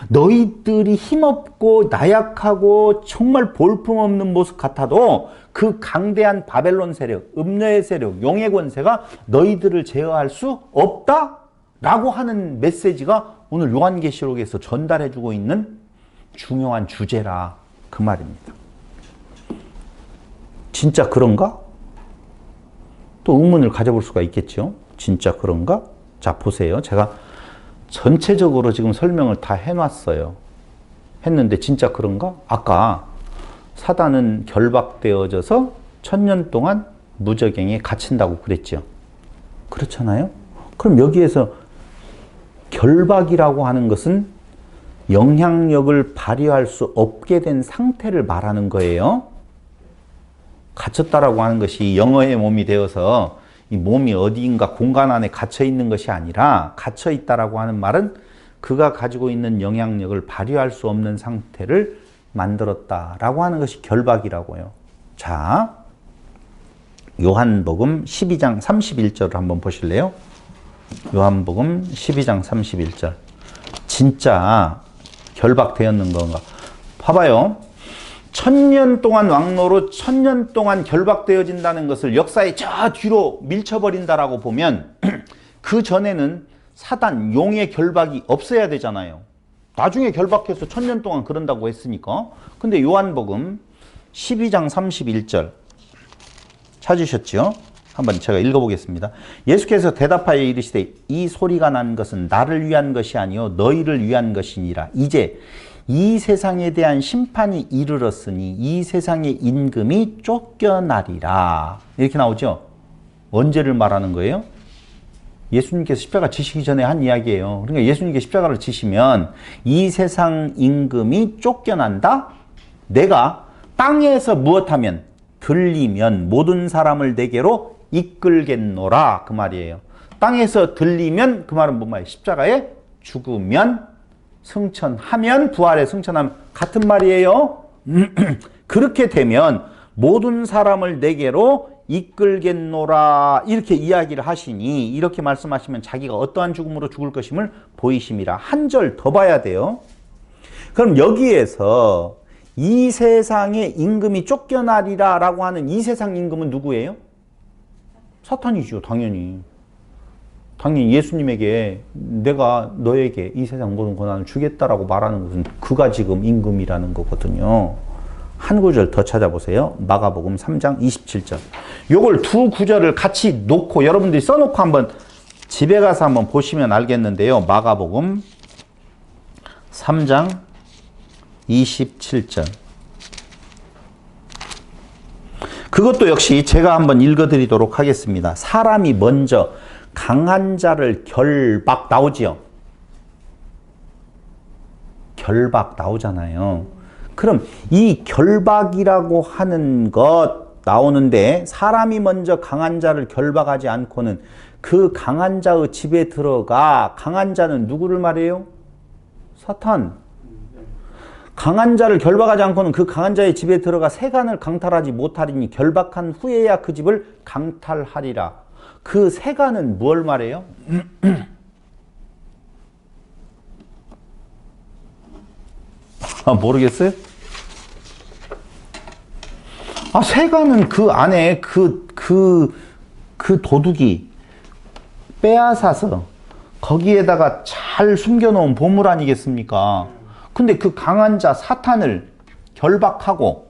너희들이 힘없고 나약하고 정말 볼품없는 모습 같아도 그 강대한 바벨론 세력, 음녀의 세력, 용의 권세가 너희들을 제어할 수 없다? 라고 하는 메시지가 오늘 요한계시록에서 전달해주고 있는 중요한 주제라 그 말입니다. 진짜 그런가? 또 의문을 가져볼 수가 있겠죠. 진짜 그런가? 자, 보세요. 제가 전체적으로 지금 설명을 다 해놨어요. 했는데 진짜 그런가? 아까 사단은 결박되어져서 1000년 동안 무저갱에 갇힌다고 그랬죠. 그렇잖아요? 그럼 여기에서 결박이라고 하는 것은 영향력을 발휘할 수 없게 된 상태를 말하는 거예요. 갇혔다라고 하는 것이 영어의 몸이 되어서 이 몸이 어디인가 공간 안에 갇혀 있는 것이 아니라 갇혀 있다라고 하는 말은 그가 가지고 있는 영향력을 발휘할 수 없는 상태를 만들었다라고 하는 것이 결박이라고요. 자, 요한복음 12장 31절을 한번 보실래요? 요한복음 12장 31절. 진짜 결박되었는 건가? 봐봐요. 1000년 동안 왕노로 1000년 동안 결박되어진다는 것을 역사의 저 뒤로 밀쳐버린다라고 보면 그 전에는 사단, 용의 결박이 없어야 되잖아요. 나중에 결박해서 1000년 동안 그런다고 했으니까. 근데 요한복음 12장 31절 찾으셨죠? 한번 제가 읽어보겠습니다. 예수께서 대답하여 이르시되 이 소리가 난 것은 나를 위한 것이 아니요 너희를 위한 것이니라. 이제 이 세상에 대한 심판이 이르렀으니 이 세상의 임금이 쫓겨나리라. 이렇게 나오죠? 언제를 말하는 거예요? 예수님께서 십자가 지시기 전에 한 이야기예요. 그러니까 예수님께서 십자가를 지시면 이 세상 임금이 쫓겨난다? 내가 땅에서 무엇하면? 들리면 모든 사람을 내게로 이끌겠노라. 그 말이에요. 땅에서 들리면 그 말은 뭔 말이에요? 십자가에 죽으면 승천하면 부활에 승천하면 같은 말이에요. 그렇게 되면 모든 사람을 내게로 이끌겠노라 이렇게 이야기를 하시니 이렇게 말씀하시면 자기가 어떠한 죽음으로 죽을 것임을 보이심이라. 한 절 더 봐야 돼요. 그럼 여기에서 이 세상의 임금이 쫓겨나리라 라고 하는 이 세상 임금은 누구예요? 사탄이죠. 당연히 예수님에게 내가 너에게 이 세상 모든 고난을 주겠다라고 말하는 것은 그가 지금 임금이라는 거거든요. 한 구절 더 찾아보세요. 마가복음 3장 27절. 요걸 두 구절을 같이 놓고 여러분들이 써놓고 한번 집에 가서 한번 보시면 알겠는데요. 마가복음 3장 27절. 그것도 역시 제가 한번 읽어드리도록 하겠습니다. 사람이 먼저 강한 자를 결박 나오지요. 결박 나오잖아요. 그럼 이 결박이라고 하는 것 나오는데 사람이 먼저 강한 자를 결박하지 않고는 그 강한 자의 집에 들어가. 강한 자는 누구를 말해요? 사탄. 강한 자를 결박하지 않고는 그 강한 자의 집에 들어가 세간을 강탈하지 못하리니 결박한 후에야 그 집을 강탈하리라. 그 세간은 뭘 말해요? 모르겠어요? 세간은 그 안에 그 도둑이 빼앗아서 거기에다가 잘 숨겨놓은 보물 아니겠습니까? 근데 그 강한 자 사탄을 결박하고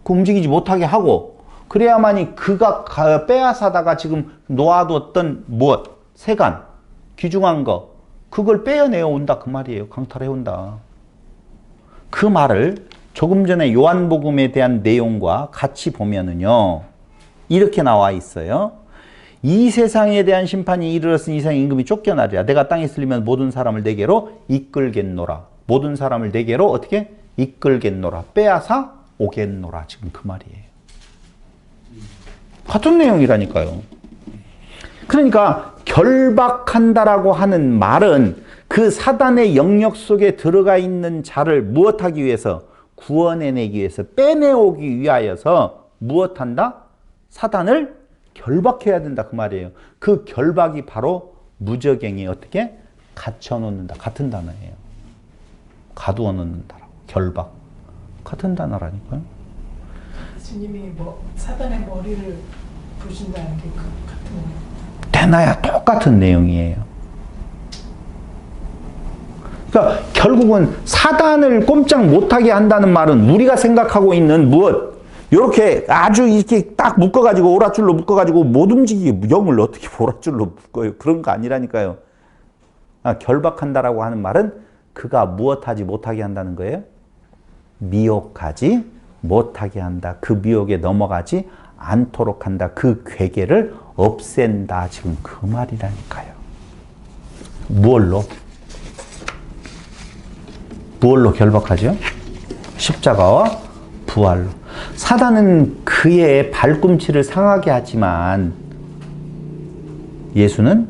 그 움직이지 못하게 하고 그래야만이 그가 빼앗아다가 지금 놓아뒀던 무엇? 세간, 귀중한 거 그걸 빼어내어 온다 그 말이에요. 강탈해 온다. 그 말을 조금 전에 요한복음에 대한 내용과 같이 보면은요 이렇게 나와 있어요. 이 세상에 대한 심판이 이르렀으니 이 세상의 임금이 쫓겨나리라. 내가 땅에 있으면 모든 사람을 내게로 이끌겠노라. 모든 사람을 내게로 어떻게? 이끌겠노라. 빼앗아 오겠노라. 지금 그 말이에요. 같은 내용이라니까요. 그러니까 결박한다라고 하는 말은 그 사단의 영역 속에 들어가 있는 자를 무엇하기 위해서? 구원해내기 위해서, 빼내오기 위하여서 무엇한다? 사단을 결박해야 된다 그 말이에요. 그 결박이 바로 무저갱이 어떻게? 갇혀놓는다. 같은 단어예요. 가두어 놓는다라고. 결박. 같은 단어라니까요. 예수님이 사단의 머리를 부신다는 게 같은 거예요. 대나야 똑같은 내용이에요. 그러니까 결국은 사단을 꼼짝 못하게 한다는 말은 우리가 생각하고 있는 무엇? 이렇게 아주 이렇게 딱 묶어가지고 오랏줄로 묶어가지고 못 움직이게 영을 어떻게 오랏줄로 묶어요? 그런 거 아니라니까요. 결박한다라고 하는 말은 그가 무엇하지 못하게 한다는 거예요? 미혹하지 못하게 한다. 그 미혹에 넘어가지 않도록 한다. 그 괴계를 없앤다. 지금 그 말이라니까요. 무엇로 결박하죠? 십자가와 부활로. 사단은 그의 발꿈치를 상하게 하지만 예수는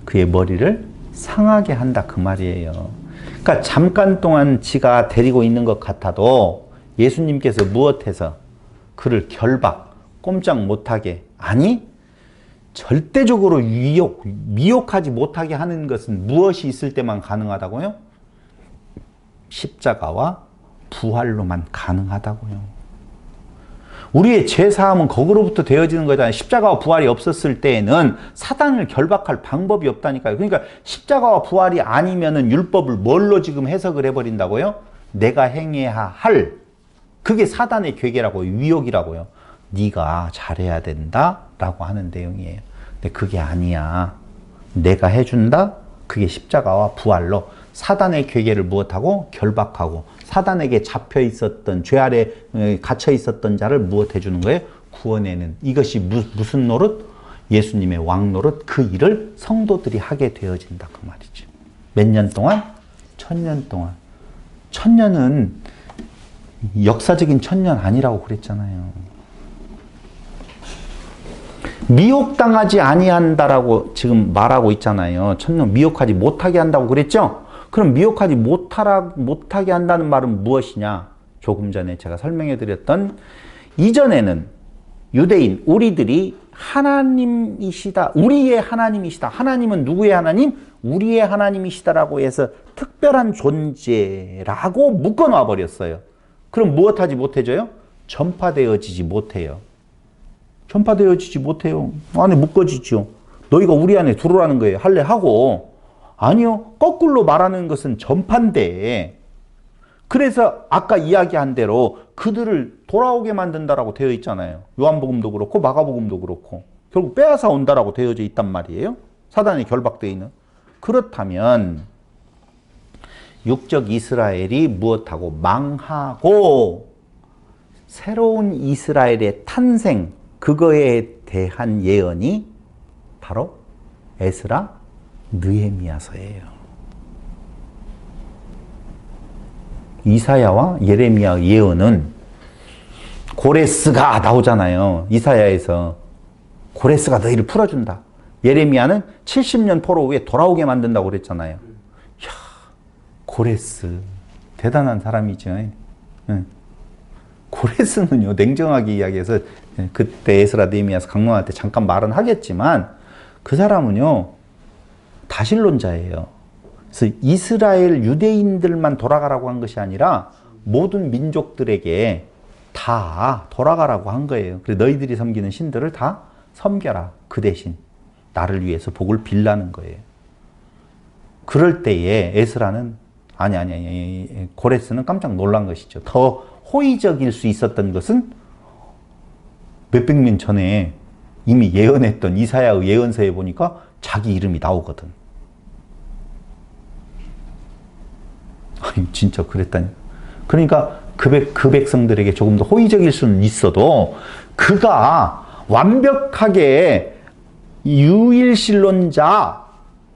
그의 머리를 상하게 한다 그 말이에요. 그러니까 잠깐 동안 지가 데리고 있는 것 같아도 예수님께서 무엇해서 그를 결박, 꼼짝 못하게, 아니 절대적으로 미혹하지 못하게 하는 것은 무엇이 있을 때만 가능하다고요? 십자가와 부활로만 가능하다고요. 우리의 죄사함은 거기로부터 되어지는 거잖아요. 십자가와 부활이 없었을 때에는 사단을 결박할 방법이 없다니까요. 그러니까 십자가와 부활이 아니면은 율법을 뭘로 지금 해석을 해버린다고요? 내가 행해야 할, 그게 사단의 괴계라고요. 위협이라고요. 네가 잘해야 된다라고 하는 내용이에요. 근데 그게 아니야. 내가 해준다? 그게 십자가와 부활로 사단의 괴계를 무엇하고? 결박하고 사단에게 잡혀 있었던, 죄 아래 갇혀 있었던 자를 무엇 해주는 거예요? 구원해는. 이것이 무슨 노릇? 예수님의 왕노릇. 그 일을 성도들이 하게 되어진다 그 말이죠. 몇 년 동안? 1000년 동안. 1000년은 역사적인 1000년 아니라고 그랬잖아요. 미혹당하지 아니한다라고 지금 말하고 있잖아요. 1000년 미혹하지 못하게 한다고 그랬죠? 그럼 미혹하지 못하게 한다는 말은 무엇이냐? 조금 전에 제가 설명해 드렸던 이전에는 유대인, 우리들이 하나님이시다. 우리의 하나님이시다. 하나님은 누구의 하나님? 우리의 하나님이시다라고 해서 특별한 존재라고 묶어놔 버렸어요. 그럼 무엇하지 못해져요? 전파되어지지 못해요. 전파되어지지 못해요. 안에 묶어지죠. 너희가 우리 안에 들어오라는 거예요. 할래 하고. 아니요. 거꾸로 말하는 것은 전파인데, 그래서 아까 이야기한 대로 그들을 돌아오게 만든다라고 되어 있잖아요. 요한복음도 그렇고 마가복음도 그렇고 결국 빼앗아 온다라고 되어져 있단 말이에요. 사단이 결박되어 있는. 그렇다면 육적 이스라엘이 무엇하고 망하고 새로운 이스라엘의 탄생, 그거에 대한 예언이 바로 에스라 느헤미야서예요. 이사야와 예레미야 예언은 고레스가 나오잖아요. 이사야에서 고레스가 너희를 풀어준다. 예레미야는 70년 포로 후에 돌아오게 만든다고 그랬잖아요. 이야, 고레스 대단한 사람이죠. 응. 고레스는요, 냉정하게 이야기해서 그때 에스라 느헤미야서 강론할 때 잠깐 말은 하겠지만 그 사람은요 다신론자예요. 그래서 이스라엘 유대인들만 돌아가라고 한 것이 아니라 모든 민족들에게 다 돌아가라고 한 거예요. 그래서 너희들이 섬기는 신들을 다 섬겨라. 그 대신 나를 위해서 복을 빌라는 거예요. 그럴 때에 에스라는 아니 고레스는 깜짝 놀란 것이죠. 더 호의적일 수 있었던 것은 몇백 년 전에 이미 예언했던 이사야의 예언서에 보니까 자기 이름이 나오거든. 아니 진짜 그랬다니. 그러니까 그 백성들에게 조금 더 호의적일 수는 있어도 그가 완벽하게 유일신론자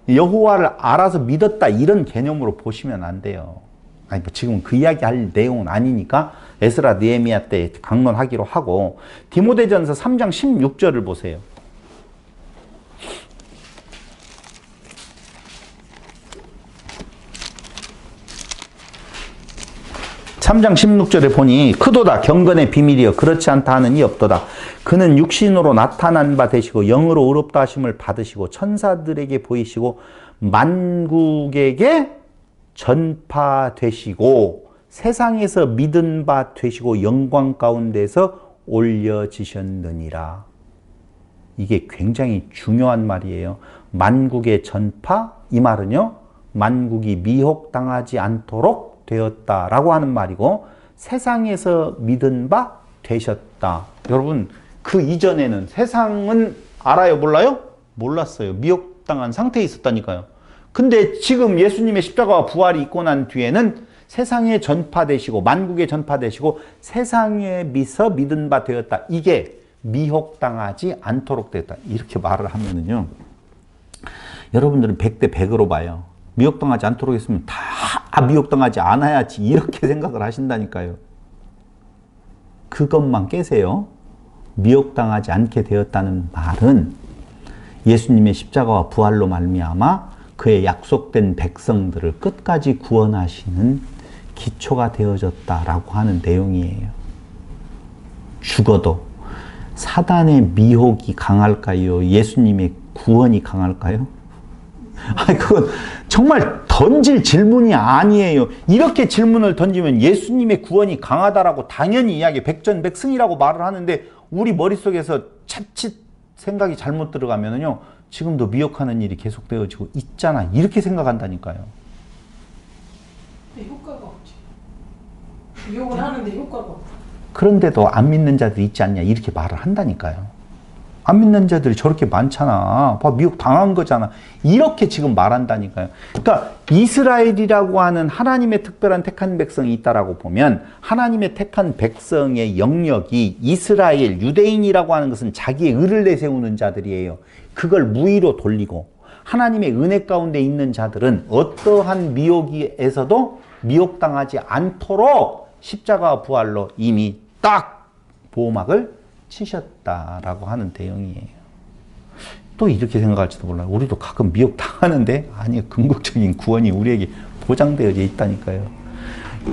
여호와를 알아서 믿었다 이런 개념으로 보시면 안 돼요. 아니 뭐 지금 그 이야기 할 내용은 아니니까 에스라 느헤미야 때 강론하기로 하고 디모데전서 3장 16절을 보세요. 3장 16절에 보니 크도다 경건의 비밀이여 그렇지 않다 하는 이 없도다. 그는 육신으로 나타난 바 되시고 영으로 의롭다 하심을 받으시고 천사들에게 보이시고 만국에게 전파되시고 세상에서 믿은 바 되시고 영광 가운데서 올려지셨느니라. 이게 굉장히 중요한 말이에요. 만국의 전파, 이 말은요 만국이 미혹당하지 않도록 되었다라고 하는 말이고 세상에서 믿은 바 되셨다. 여러분 그 이전에는 세상은 알아요? 몰라요? 몰랐어요. 미혹당한 상태에 있었다니까요. 근데 지금 예수님의 십자가와 부활이 있고 난 뒤에는 세상에 전파되시고 만국에 전파되시고 세상에 미서 믿은 바 되었다. 이게 미혹당하지 않도록 되었다. 이렇게 말을 하면은요 여러분들은 100대 100으로 봐요. 미혹당하지 않도록 했으면 다 미혹당하지 않아야지 이렇게 생각을 하신다니까요. 그것만 깨세요. 미혹당하지 않게 되었다는 말은 예수님의 십자가와 부활로 말미암아 그의 약속된 백성들을 끝까지 구원하시는 기초가 되어졌다라고 하는 내용이에요. 죽어도 사단의 미혹이 강할까요? 예수님의 구원이 강할까요? 아니 그건 정말 던질 질문이 아니에요. 이렇게 질문을 던지면 예수님의 구원이 강하다라고 당연히 이야기 백전백승이라고 말을 하는데 우리 머릿속에서 자칫 생각이 잘못 들어가면은요 지금도 미혹하는 일이 계속되어지고 있잖아 이렇게 생각한다니까요. 근데 효과가 없지. 미혹을 하는데 효과가 없어. 그런데도 안 믿는 자들이 있지 않냐 이렇게 말을 한다니까요. 안 믿는 자들이 저렇게 많잖아. 봐, 미혹 당한 거잖아. 이렇게 지금 말한다니까요. 그러니까 이스라엘이라고 하는 하나님의 특별한 택한 백성이 있다라고 보면 하나님의 택한 백성의 영역이 이스라엘, 유대인이라고 하는 것은 자기의 의를 내세우는 자들이에요. 그걸 무의로 돌리고 하나님의 은혜 가운데 있는 자들은 어떠한 미혹에서도 미혹당하지 않도록 십자가와 부활로 이미 딱 보호막을 치셨다라고 하는 내용이에요. 또 이렇게 생각할지도 몰라요. 우리도 가끔 미혹 당하는데 아니 궁극적인 구원이 우리에게 보장되어져 있다니까요.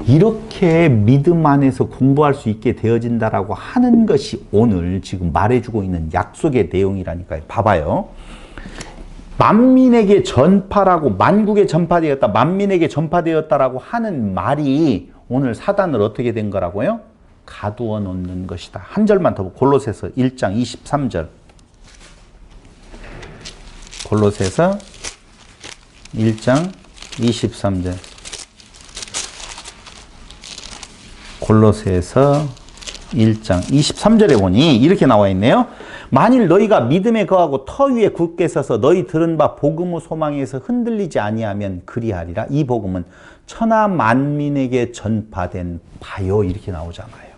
이렇게 믿음 안에서 공부할 수 있게 되어진다라고 하는 것이 오늘 지금 말해주고 있는 약속의 내용이라니까요. 봐봐요. 만민에게 전파라고 만국에 전파되었다 만민에게 전파되었다라고 하는 말이 오늘 사단을 어떻게 된 거라고요? 가두어 놓는 것이다. 한 절만 더 골로새서 1장 23절. 골로새서 1장 23절. 골로새서 1장 23절에 보니 이렇게 나와 있네요. 만일 너희가 믿음에 거하고 터 위에 굳게 서서 너희 들은 바 복음의 소망에서 흔들리지 아니하면 그리하리라. 이 복음은 천하 만민에게 전파된 바요. 이렇게 나오잖아요.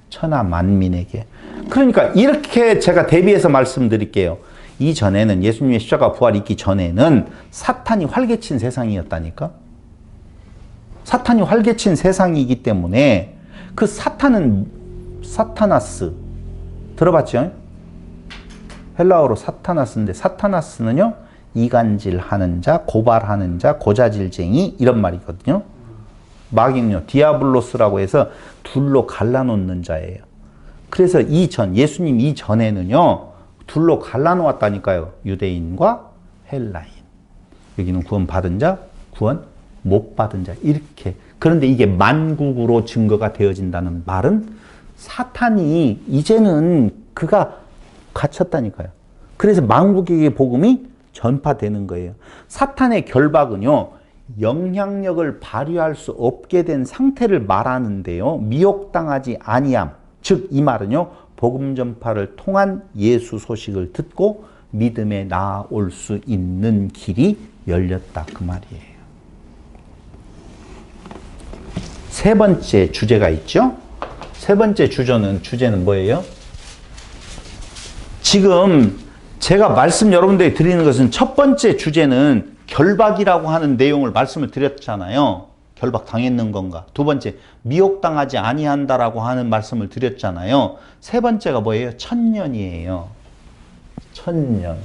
천하 만민에게. 그러니까 이렇게 제가 대비해서 말씀드릴게요. 이전에는 예수님의 십자가 부활이 있기 전에는 사탄이 활개친 세상이었다니까. 사탄이 활개친 세상이기 때문에 그 사탄은 사타나스 들어봤죠? 헬라어로 사타나스인데 사타나스는요 이간질하는 자, 고발하는 자, 고자질쟁이 이런 말이거든요. 마귀는요 디아블로스라고 해서 둘로 갈라놓는 자예요. 그래서 예수님 이전에는요 둘로 갈라놓았다니까요. 유대인과 헬라인. 여기는 구원 받은 자, 구원 못 받은 자 이렇게. 그런데 이게 만국으로 증거가 되어진다는 말은 사탄이 이제는 그가 갇혔다니까요. 그래서 만국에게 복음이 전파되는 거예요. 사탄의 결박은요 영향력을 발휘할 수 없게 된 상태를 말하는데요. 미혹당하지 아니함. 즉 이 말은요 복음 전파를 통한 예수 소식을 듣고 믿음에 나아올 수 있는 길이 열렸다 그 말이에요. 세 번째 주제가 있죠. 세 번째 주제는 뭐예요? 지금 제가 말씀 여러분들에게 드리는 것은 첫 번째 주제는 결박이라고 하는 내용을 말씀을 드렸잖아요. 결박 당했는 건가? 두 번째 미혹당하지 아니한다라고 하는 말씀을 드렸잖아요. 세 번째가 뭐예요? 천년이에요. 천년.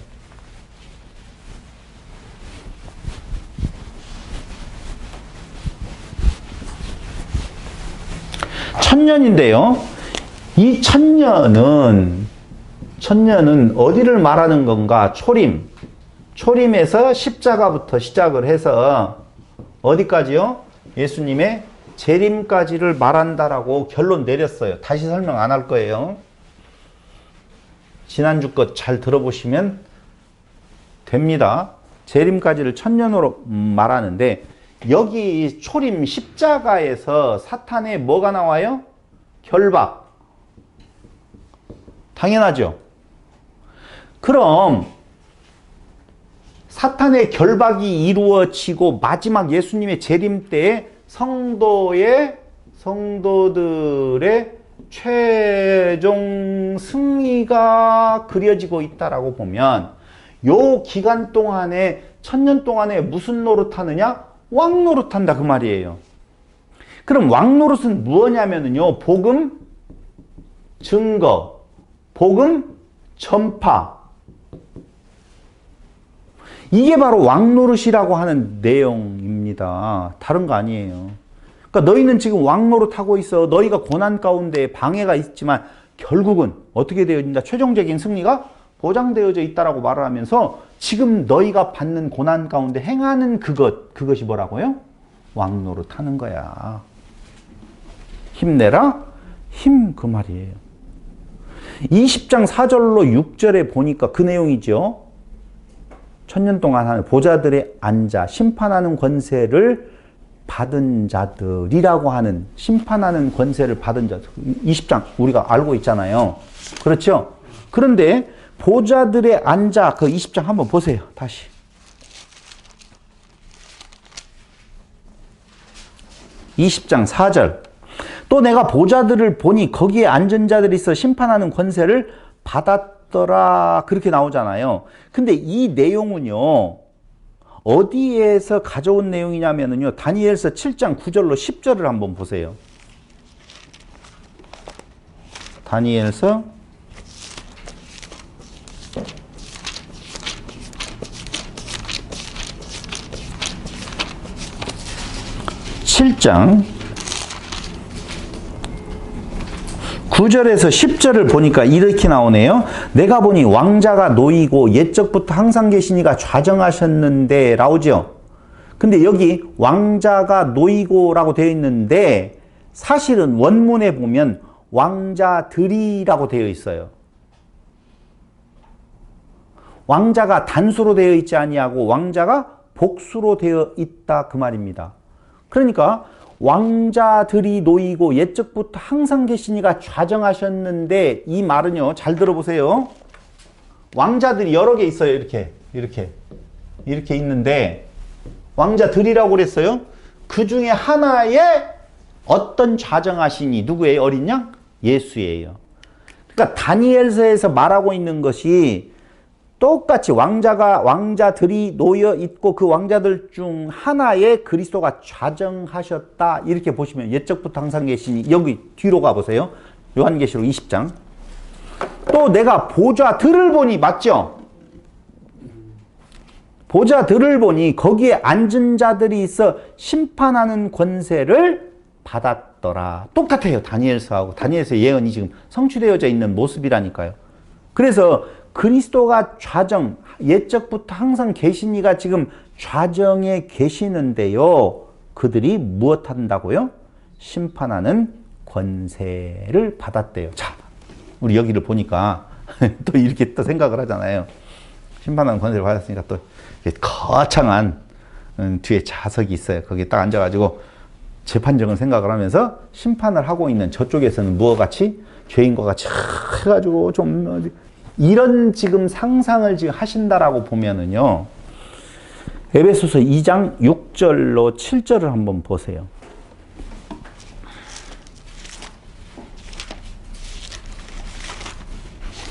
천년인데요. 이 천년은 어디를 말하는 건가? 초림에서 십자가부터 시작을 해서 어디까지요? 예수님의 재림까지를 말한다라고 결론 내렸어요. 다시 설명 안 할 거예요. 지난주 것 잘 들어보시면 됩니다. 재림까지를 천년으로 말하는데 여기 초림 십자가에서 사탄의 뭐가 나와요? 결박. 당연하죠. 그럼 사탄의 결박이 이루어지고 마지막 예수님의 재림 때에 성도들의 최종 승리가 그려지고 있다라고 보면 요 기간 동안에 천년 동안에 무슨 노릇하느냐? 왕 노릇한다 그 말이에요. 그럼 왕 노릇은 무엇냐면요 복음 증거, 복음 전파. 이게 바로 왕노릇이라고 하는 내용입니다. 다른 거 아니에요. 그러니까 너희는 지금 왕노릇하고 있어. 너희가 고난 가운데 방해가 있지만 결국은 어떻게 되어진다? 최종적인 승리가 보장되어져 있다라고 말을 하면서 지금 너희가 받는 고난 가운데 행하는 그것이 뭐라고요? 왕노릇하는 거야. 힘내라? 힘 그 말이에요. 20장 4절로 6절에 보니까 그 내용이죠. 천년 동안 하는 보좌들에 앉아 심판하는 권세를 받은 자들이라고 하는 심판하는 권세를 받은 자들 20장 우리가 알고 있잖아요. 그렇죠? 그런데 보좌들에 앉아 그 20장 한번 보세요. 다시. (20장 4절) 또 내가 보좌들을 보니 거기에 앉은 자들이 있어 심판하는 권세를 받았더라 그렇게 나오잖아요. 근데 이 내용은요 어디에서 가져온 내용이냐면요 다니엘서 7장 9절로 10절을 한번 보세요. 다니엘서 7장 9절에서 10절을 보니까 이렇게 나오네요. 내가 보니 왕자가 놓이고 옛적부터 항상 계시니가 좌정하셨는데 나오죠. 근데 여기 왕자가 놓이고라고 되어 있는데 사실은 원문에 보면 왕자들이라고 되어 있어요. 왕자가 단수로 되어 있지 아니하고 왕자가 복수로 되어 있다 그 말입니다. 그러니까 왕자들이 놓이고 옛적부터 항상 계시니가 좌정하셨는데 이 말은요 잘 들어보세요. 왕자들이 여러 개 있어요. 이렇게 있는데 왕자들이라고 그랬어요. 그 중에 하나에 어떤 좌정하시니 누구예요? 어린 양? 예수예요. 그러니까 다니엘서에서 말하고 있는 것이 똑같이 왕자들이 놓여 있고 그 왕자들 중 하나에 그리스도가 좌정하셨다. 이렇게 보시면 옛적부터 항상 계시니 여기 뒤로 가보세요. 요한계시록 20장. 또 내가 보좌들을 보니 맞죠? 보좌들을 보니 거기에 앉은 자들이 있어 심판하는 권세를 받았더라. 똑같아요. 다니엘서하고. 다니엘서의 예언이 지금 성취되어져 있는 모습이라니까요. 그래서 그리스도가 좌정, 옛적부터 항상 계신 이가 지금 좌정에 계시는데요. 그들이 무엇 한다고요? 심판하는 권세를 받았대요. 자, 우리 여기를 보니까 또 이렇게 또 생각을 하잖아요. 심판하는 권세를 받았으니까 또 이렇게 거창한 뒤에 자석이 있어요. 거기에 딱 앉아가지고 재판정을 생각을 하면서 심판을 하고 있는 저쪽에서는 무엇 같이? 죄인과 같이 해가지고 좀 이런 지금 상상을 지금 하신다라고 보면은요. 에베소서 2장 6절로 7절을 한번 보세요.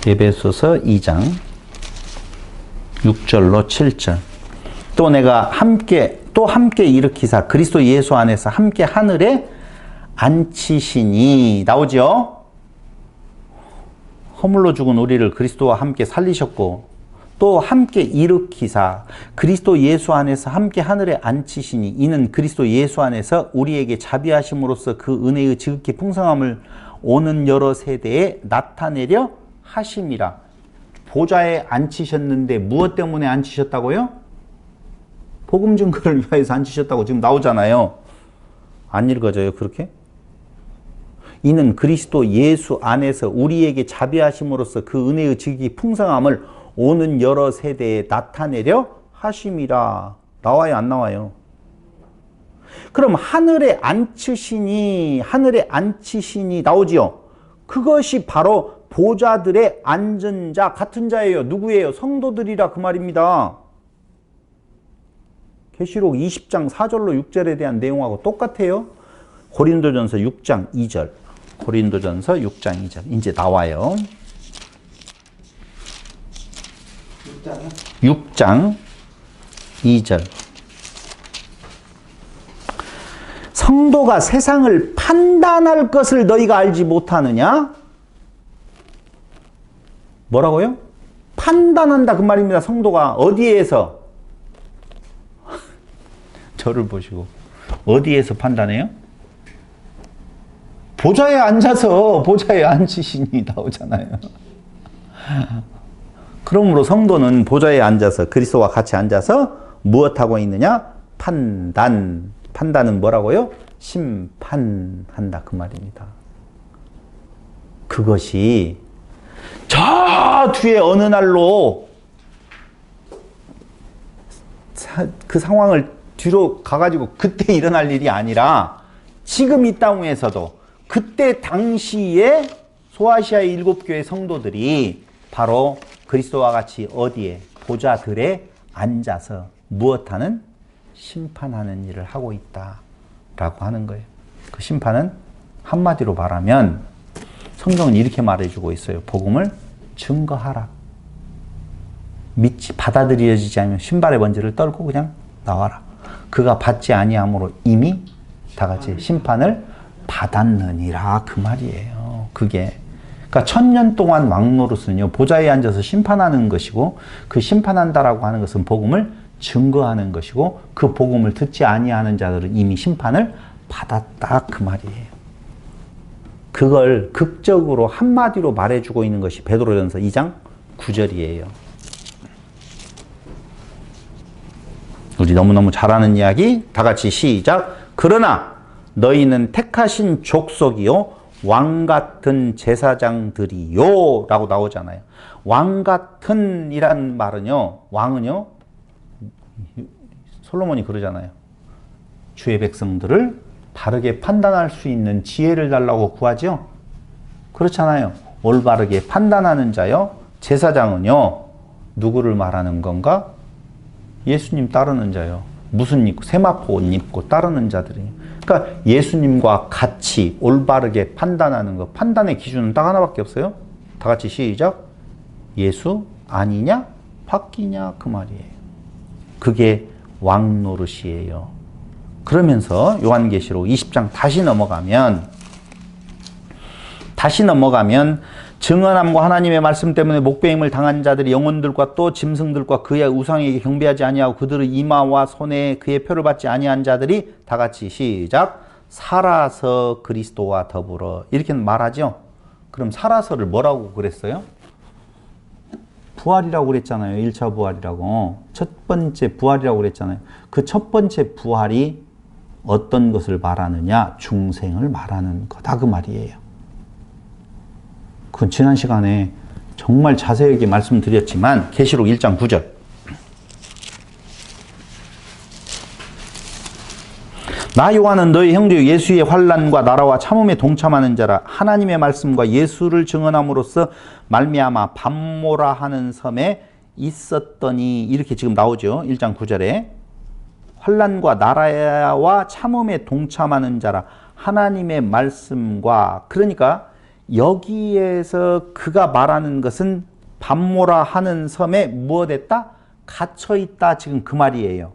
에베소서 2장 6절로 7절. 또 내가 함께 일으키사 그리스도 예수 안에서 함께 하늘에 앉히시니 나오죠? 허물로 죽은 우리를 그리스도와 함께 살리셨고 또 함께 일으키사 그리스도 예수 안에서 함께 하늘에 앉히시니 이는 그리스도 예수 안에서 우리에게 자비하심으로써 그 은혜의 지극히 풍성함을 오는 여러 세대에 나타내려 하심이라. 보좌에 앉히셨는데 무엇 때문에 앉히셨다고요? 복음 증거를 위하여서 앉히셨다고 지금 나오잖아요. 안 읽어져요 그렇게? 이는 그리스도 예수 안에서 우리에게 자비하심으로써 그 은혜의 지극히 풍성함을 오는 여러 세대에 나타내려 하심이라. 나와요 안 나와요? 그럼 하늘에 앉히시니 나오지요? 그것이 바로 보좌들의 앉은 자 같은 자예요. 누구예요? 성도들이라 그 말입니다. 계시록 20장 4절로 6절에 대한 내용하고 똑같아요. 고린도전서 6장 2절. 고린도전서 6장 2절. 이제 나와요. 6장 2절. 성도가 세상을 판단할 것을 너희가 알지 못하느냐? 뭐라고요? 판단한다 그 말입니다. 성도가 어디에서? 저를 보시고 어디에서 판단해요? 보좌에 앉아서 보좌에 앉으시니 나오잖아요. 그러므로 성도는 보좌에 앉아서 그리스도와 같이 앉아서 무엇하고 있느냐? 판단. 판단은 뭐라고요? 심판한다 그 말입니다. 그것이 저 뒤에 어느 날로 그 상황을 뒤로 가가지고 그때 일어날 일이 아니라 지금 이 땅에서도 그때 당시에 소아시아의 7교회 성도들이 바로 그리스도와 같이 어디에? 보좌들에 앉아서 무엇하는? 심판하는 일을 하고 있다라고 하는 거예요. 그 심판은 한마디로 말하면 성경은 이렇게 말해주고 있어요. 복음을 증거하라. 받아들여지지 않으면 신발의 먼지를 떨고 그냥 나와라. 그가 받지 아니함으로 이미 다 같이 심판을 받았느니라 그 말이에요. 그게 그러니까 1000년 동안 왕노릇은요 보좌에 앉아서 심판하는 것이고 그 심판한다라고 하는 것은 복음을 증거하는 것이고 그 복음을 듣지 아니하는 자들은 이미 심판을 받았다 그 말이에요. 그걸 극적으로 한마디로 말해주고 있는 것이 베드로전서 2장 9절이에요. 우리 너무너무 잘 아는 이야기 다 같이 시작. 그러나 너희는 택하신 족속이요 왕같은 제사장들이요 라고 나오잖아요. 왕같은 이란 말은요 왕은요 솔로몬이 그러잖아요. 주의 백성들을 바르게 판단할 수 있는 지혜를 달라고 구하죠. 그렇잖아요. 올바르게 판단하는 자요. 제사장은요 누구를 말하는 건가? 예수님 따르는 자요. 무슨 입고 세마포 옷 입고 따르는 자들이. 그러니까 예수님과 같이 올바르게 판단하는 것. 판단의 기준은 딱 하나밖에 없어요. 다 같이 시작. 예수 아니냐? 바뀌냐 그 말이에요. 그게 왕 노릇이에요. 그러면서 요한계시록 20장 다시 넘어가면 증언함과 하나님의 말씀 때문에 목배임을 당한 자들이 영혼들과 또 짐승들과 그의 우상에게 경배하지 아니하고 그들의 이마와 손에 그의 표를 받지 아니한 자들이 다 같이 시작 살아서 그리스도와 더불어 이렇게 말하죠. 그럼 살아서를 뭐라고 그랬어요? 부활이라고 그랬잖아요. 1차 부활이라고. 첫 번째 부활이라고 그랬잖아요. 그 첫 번째 부활이 어떤 것을 말하느냐? 중생을 말하는 거다 그 말이에요. 그건 지난 시간에 정말 자세하게 말씀드렸지만 계시록 1장 9절 나 요한은 너희 형제 예수의 환난과 나라와 참음에 동참하는 자라 하나님의 말씀과 예수를 증언함으로써 말미암아 밤모라 하는 섬에 있었더니 이렇게 지금 나오죠. 1장 9절에 환난과 나라와 참음에 동참하는 자라 하나님의 말씀과 그러니까 여기에서 그가 말하는 것은 밤모라 하는 섬에 무엇했다? 갇혀있다 지금 그 말이에요.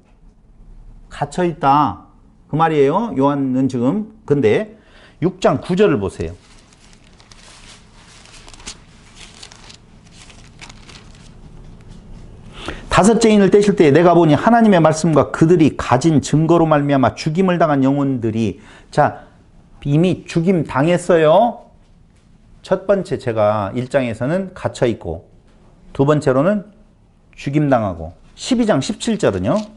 갇혀있다 그 말이에요. 요한은 지금 근데 6장 9절을 보세요. 다섯째 인을 떼실 때 내가 보니 하나님의 말씀과 그들이 가진 증거로 말미암아 죽임을 당한 영혼들이 자 이미 죽임 당했어요. 첫 번째 제가 1장에서는 갇혀있고 두 번째로는 죽임당하고 12장 17절은요.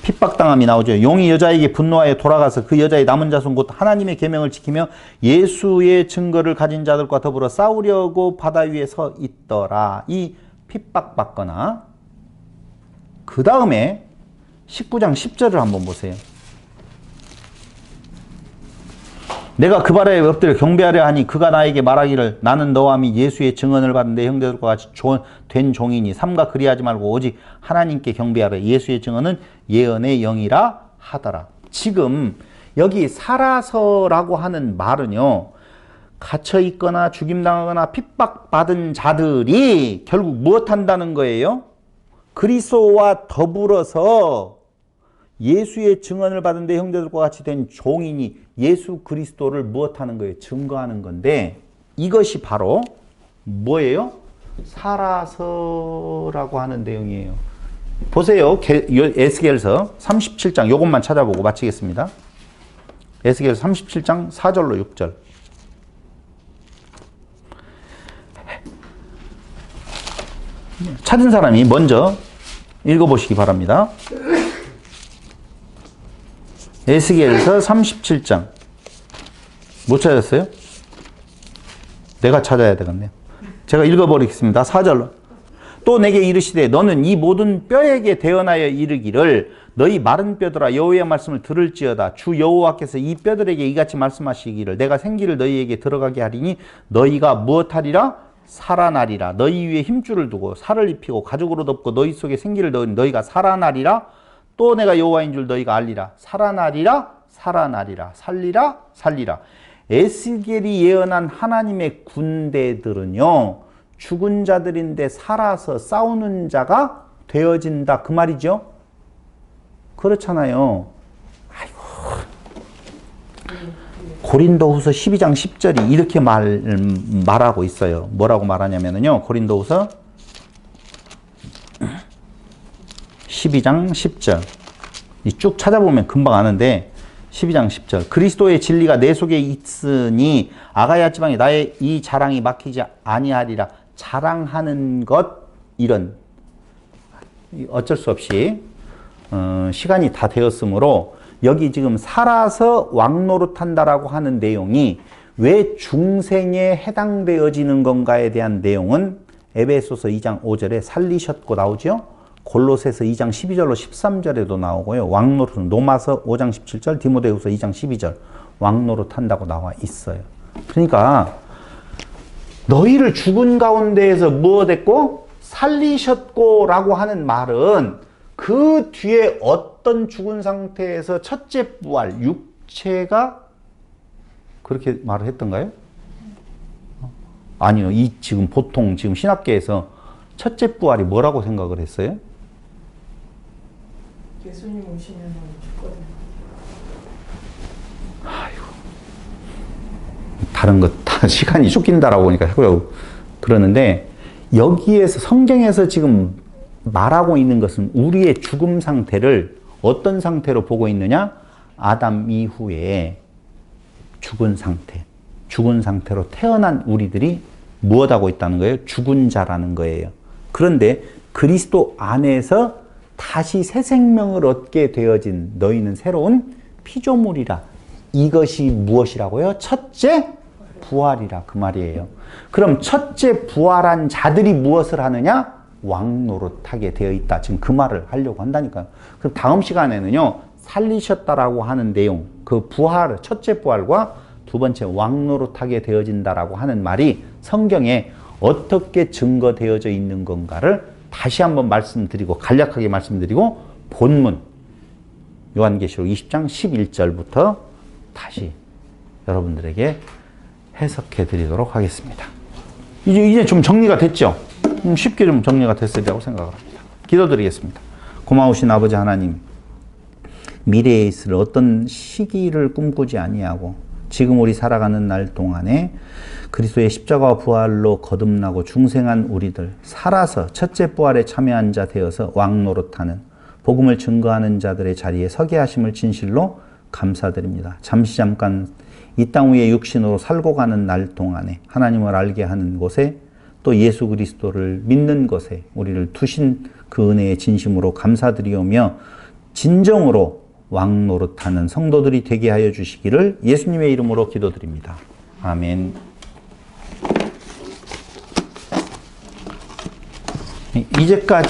핍박당함이 나오죠. 용이 여자에게 분노하여 돌아가서 그 여자의 남은 자손 곧 하나님의 계명을 지키며 예수의 증거를 가진 자들과 더불어 싸우려고 바다 위에 서 있더라. 이 핍박받거나 그 다음에 19장 10절을 한번 보세요. 내가 그 바다에 엎드려 경배하려 하니 그가 나에게 말하기를 나는 너와 및 예수의 증언을 받은 내 형제들과 같이 된 종이니 삼가 그리하지 말고 오직 하나님께 경배하라. 예수의 증언은 예언의 영이라 하더라. 지금 여기 살아서라고 하는 말은요. 갇혀있거나 죽임당하거나 핍박받은 자들이 결국 무엇한다는 거예요? 그리스도와 더불어서 예수의 증언을 받은 데 형제들과 같이 된 종이니 예수 그리스도를 무엇하는 거예요? 증거하는 건데 이것이 바로 뭐예요? 살아서라고 하는 내용이에요. 보세요. 에스겔서 37장 이것만 찾아보고 마치겠습니다. 에스겔서 37장 4절로 6절 찾은 사람이 먼저 읽어보시기 바랍니다. 에스겔서 37장 못 찾았어요? 내가 찾아야 되겠네요. 제가 읽어버리겠습니다. 4절로 또 내게 이르시되 너는 이 모든 뼈에게 대언하여 이르기를 너희 마른 뼈들아 여호와의 말씀을 들을지어다. 주 여호와께서 이 뼈들에게 이같이 말씀하시기를 내가 생기를 너희에게 들어가게 하리니 너희가 무엇하리라? 살아나리라. 너희 위에 힘줄을 두고 살을 입히고 가죽으로 덮고 너희 속에 생기를 넣으니 너희가 살아나리라. 또 내가 여호와인 줄 너희가 알리라. 살아나리라. 살아나리라. 살리라. 살리라. 에스겔이 예언한 하나님의 군대들은요. 죽은 자들인데 살아서 싸우는 자가 되어진다. 그 말이죠. 그렇잖아요. 아이고. 고린도후서 12장 10절이 이렇게 말하고 있어요. 뭐라고 말하냐면요. 고린도후서 12장 10절. 쭉 찾아보면 금방 아는데 12장 10절. 그리스도의 진리가 내 속에 있으니 아가야 지방에 나의 이 자랑이 막히지 아니하리라. 자랑하는 것 이런 어쩔 수 없이 시간이 다 되었으므로 여기 지금 살아서 왕노릇한다라고 하는 내용이 왜 중생에 해당되어지는 건가에 대한 내용은 에베소서 2장 5절에 살리셨고 나오죠. 골로새서 2장 12절로 13절에도 나오고요. 왕노릇은 로마서 5장 17절, 디모데후서 2장 12절 왕노릇한다고 나와 있어요. 그러니까 너희를 죽은 가운데에서 무엇했고 살리셨고 라고 하는 말은 그 뒤에 어떤 죽은 상태에서 첫째 부활, 육체가 그렇게 말을 했던가요? 아니요. 지금 보통 지금 신학계에서 첫째 부활이 뭐라고 생각을 했어요? 예수님 오시면 죽거든요. 다른 것 다 시간이 쫓긴다라고 보니까 자꾸 그러는데, 여기에서 성경에서 지금 말하고 있는 것은 우리의 죽음 상태를 어떤 상태로 보고 있느냐? 아담 이후에 죽은 상태로 태어난 우리들이 무엇하고 있다는 거예요? 죽은 자라는 거예요. 그런데 그리스도 안에서 다시 새 생명을 얻게 되어진 너희는 새로운 피조물이라. 이것이 무엇이라고요? 첫째 부활이라 그 말이에요. 그럼 첫째 부활한 자들이 무엇을 하느냐? 왕노릇하게 되어 있다. 지금 그 말을 하려고 한다니까요. 그럼 다음 시간에는요, 살리셨다라고 하는 내용, 그 부활, 첫째 부활과 두 번째 왕노릇하게 되어진다라고 하는 말이 성경에 어떻게 증거되어져 있는 건가를 다시 한번 말씀드리고, 간략하게 말씀드리고, 본문 요한계시록 20장 11절부터 다시 여러분들에게 해석해 드리도록 하겠습니다. 이제 좀 정리가 됐죠? 쉽게 좀 정리가 됐으리라고 생각을 합니다. 기도드리겠습니다. 고마우신 아버지 하나님, 미래에 있을 어떤 시기를 꿈꾸지 아니하고 지금 우리 살아가는 날 동안에 그리스도의 십자가와 부활로 거듭나고 중생한 우리들, 살아서 첫째 부활에 참여한 자 되어서 왕노릇하는, 복음을 증거하는 자들의 자리에 서게 하심을 진실로 감사드립니다. 잠깐 이 땅 위에 육신으로 살고 가는 날 동안에 하나님을 알게 하는 곳에, 또 예수 그리스도를 믿는 것에 우리를 두신 그 은혜의 진심으로 감사드리오며, 진정으로 왕노릇하는 성도들이 되게 하여 주시기를 예수님의 이름으로 기도드립니다. 아멘. 이제까지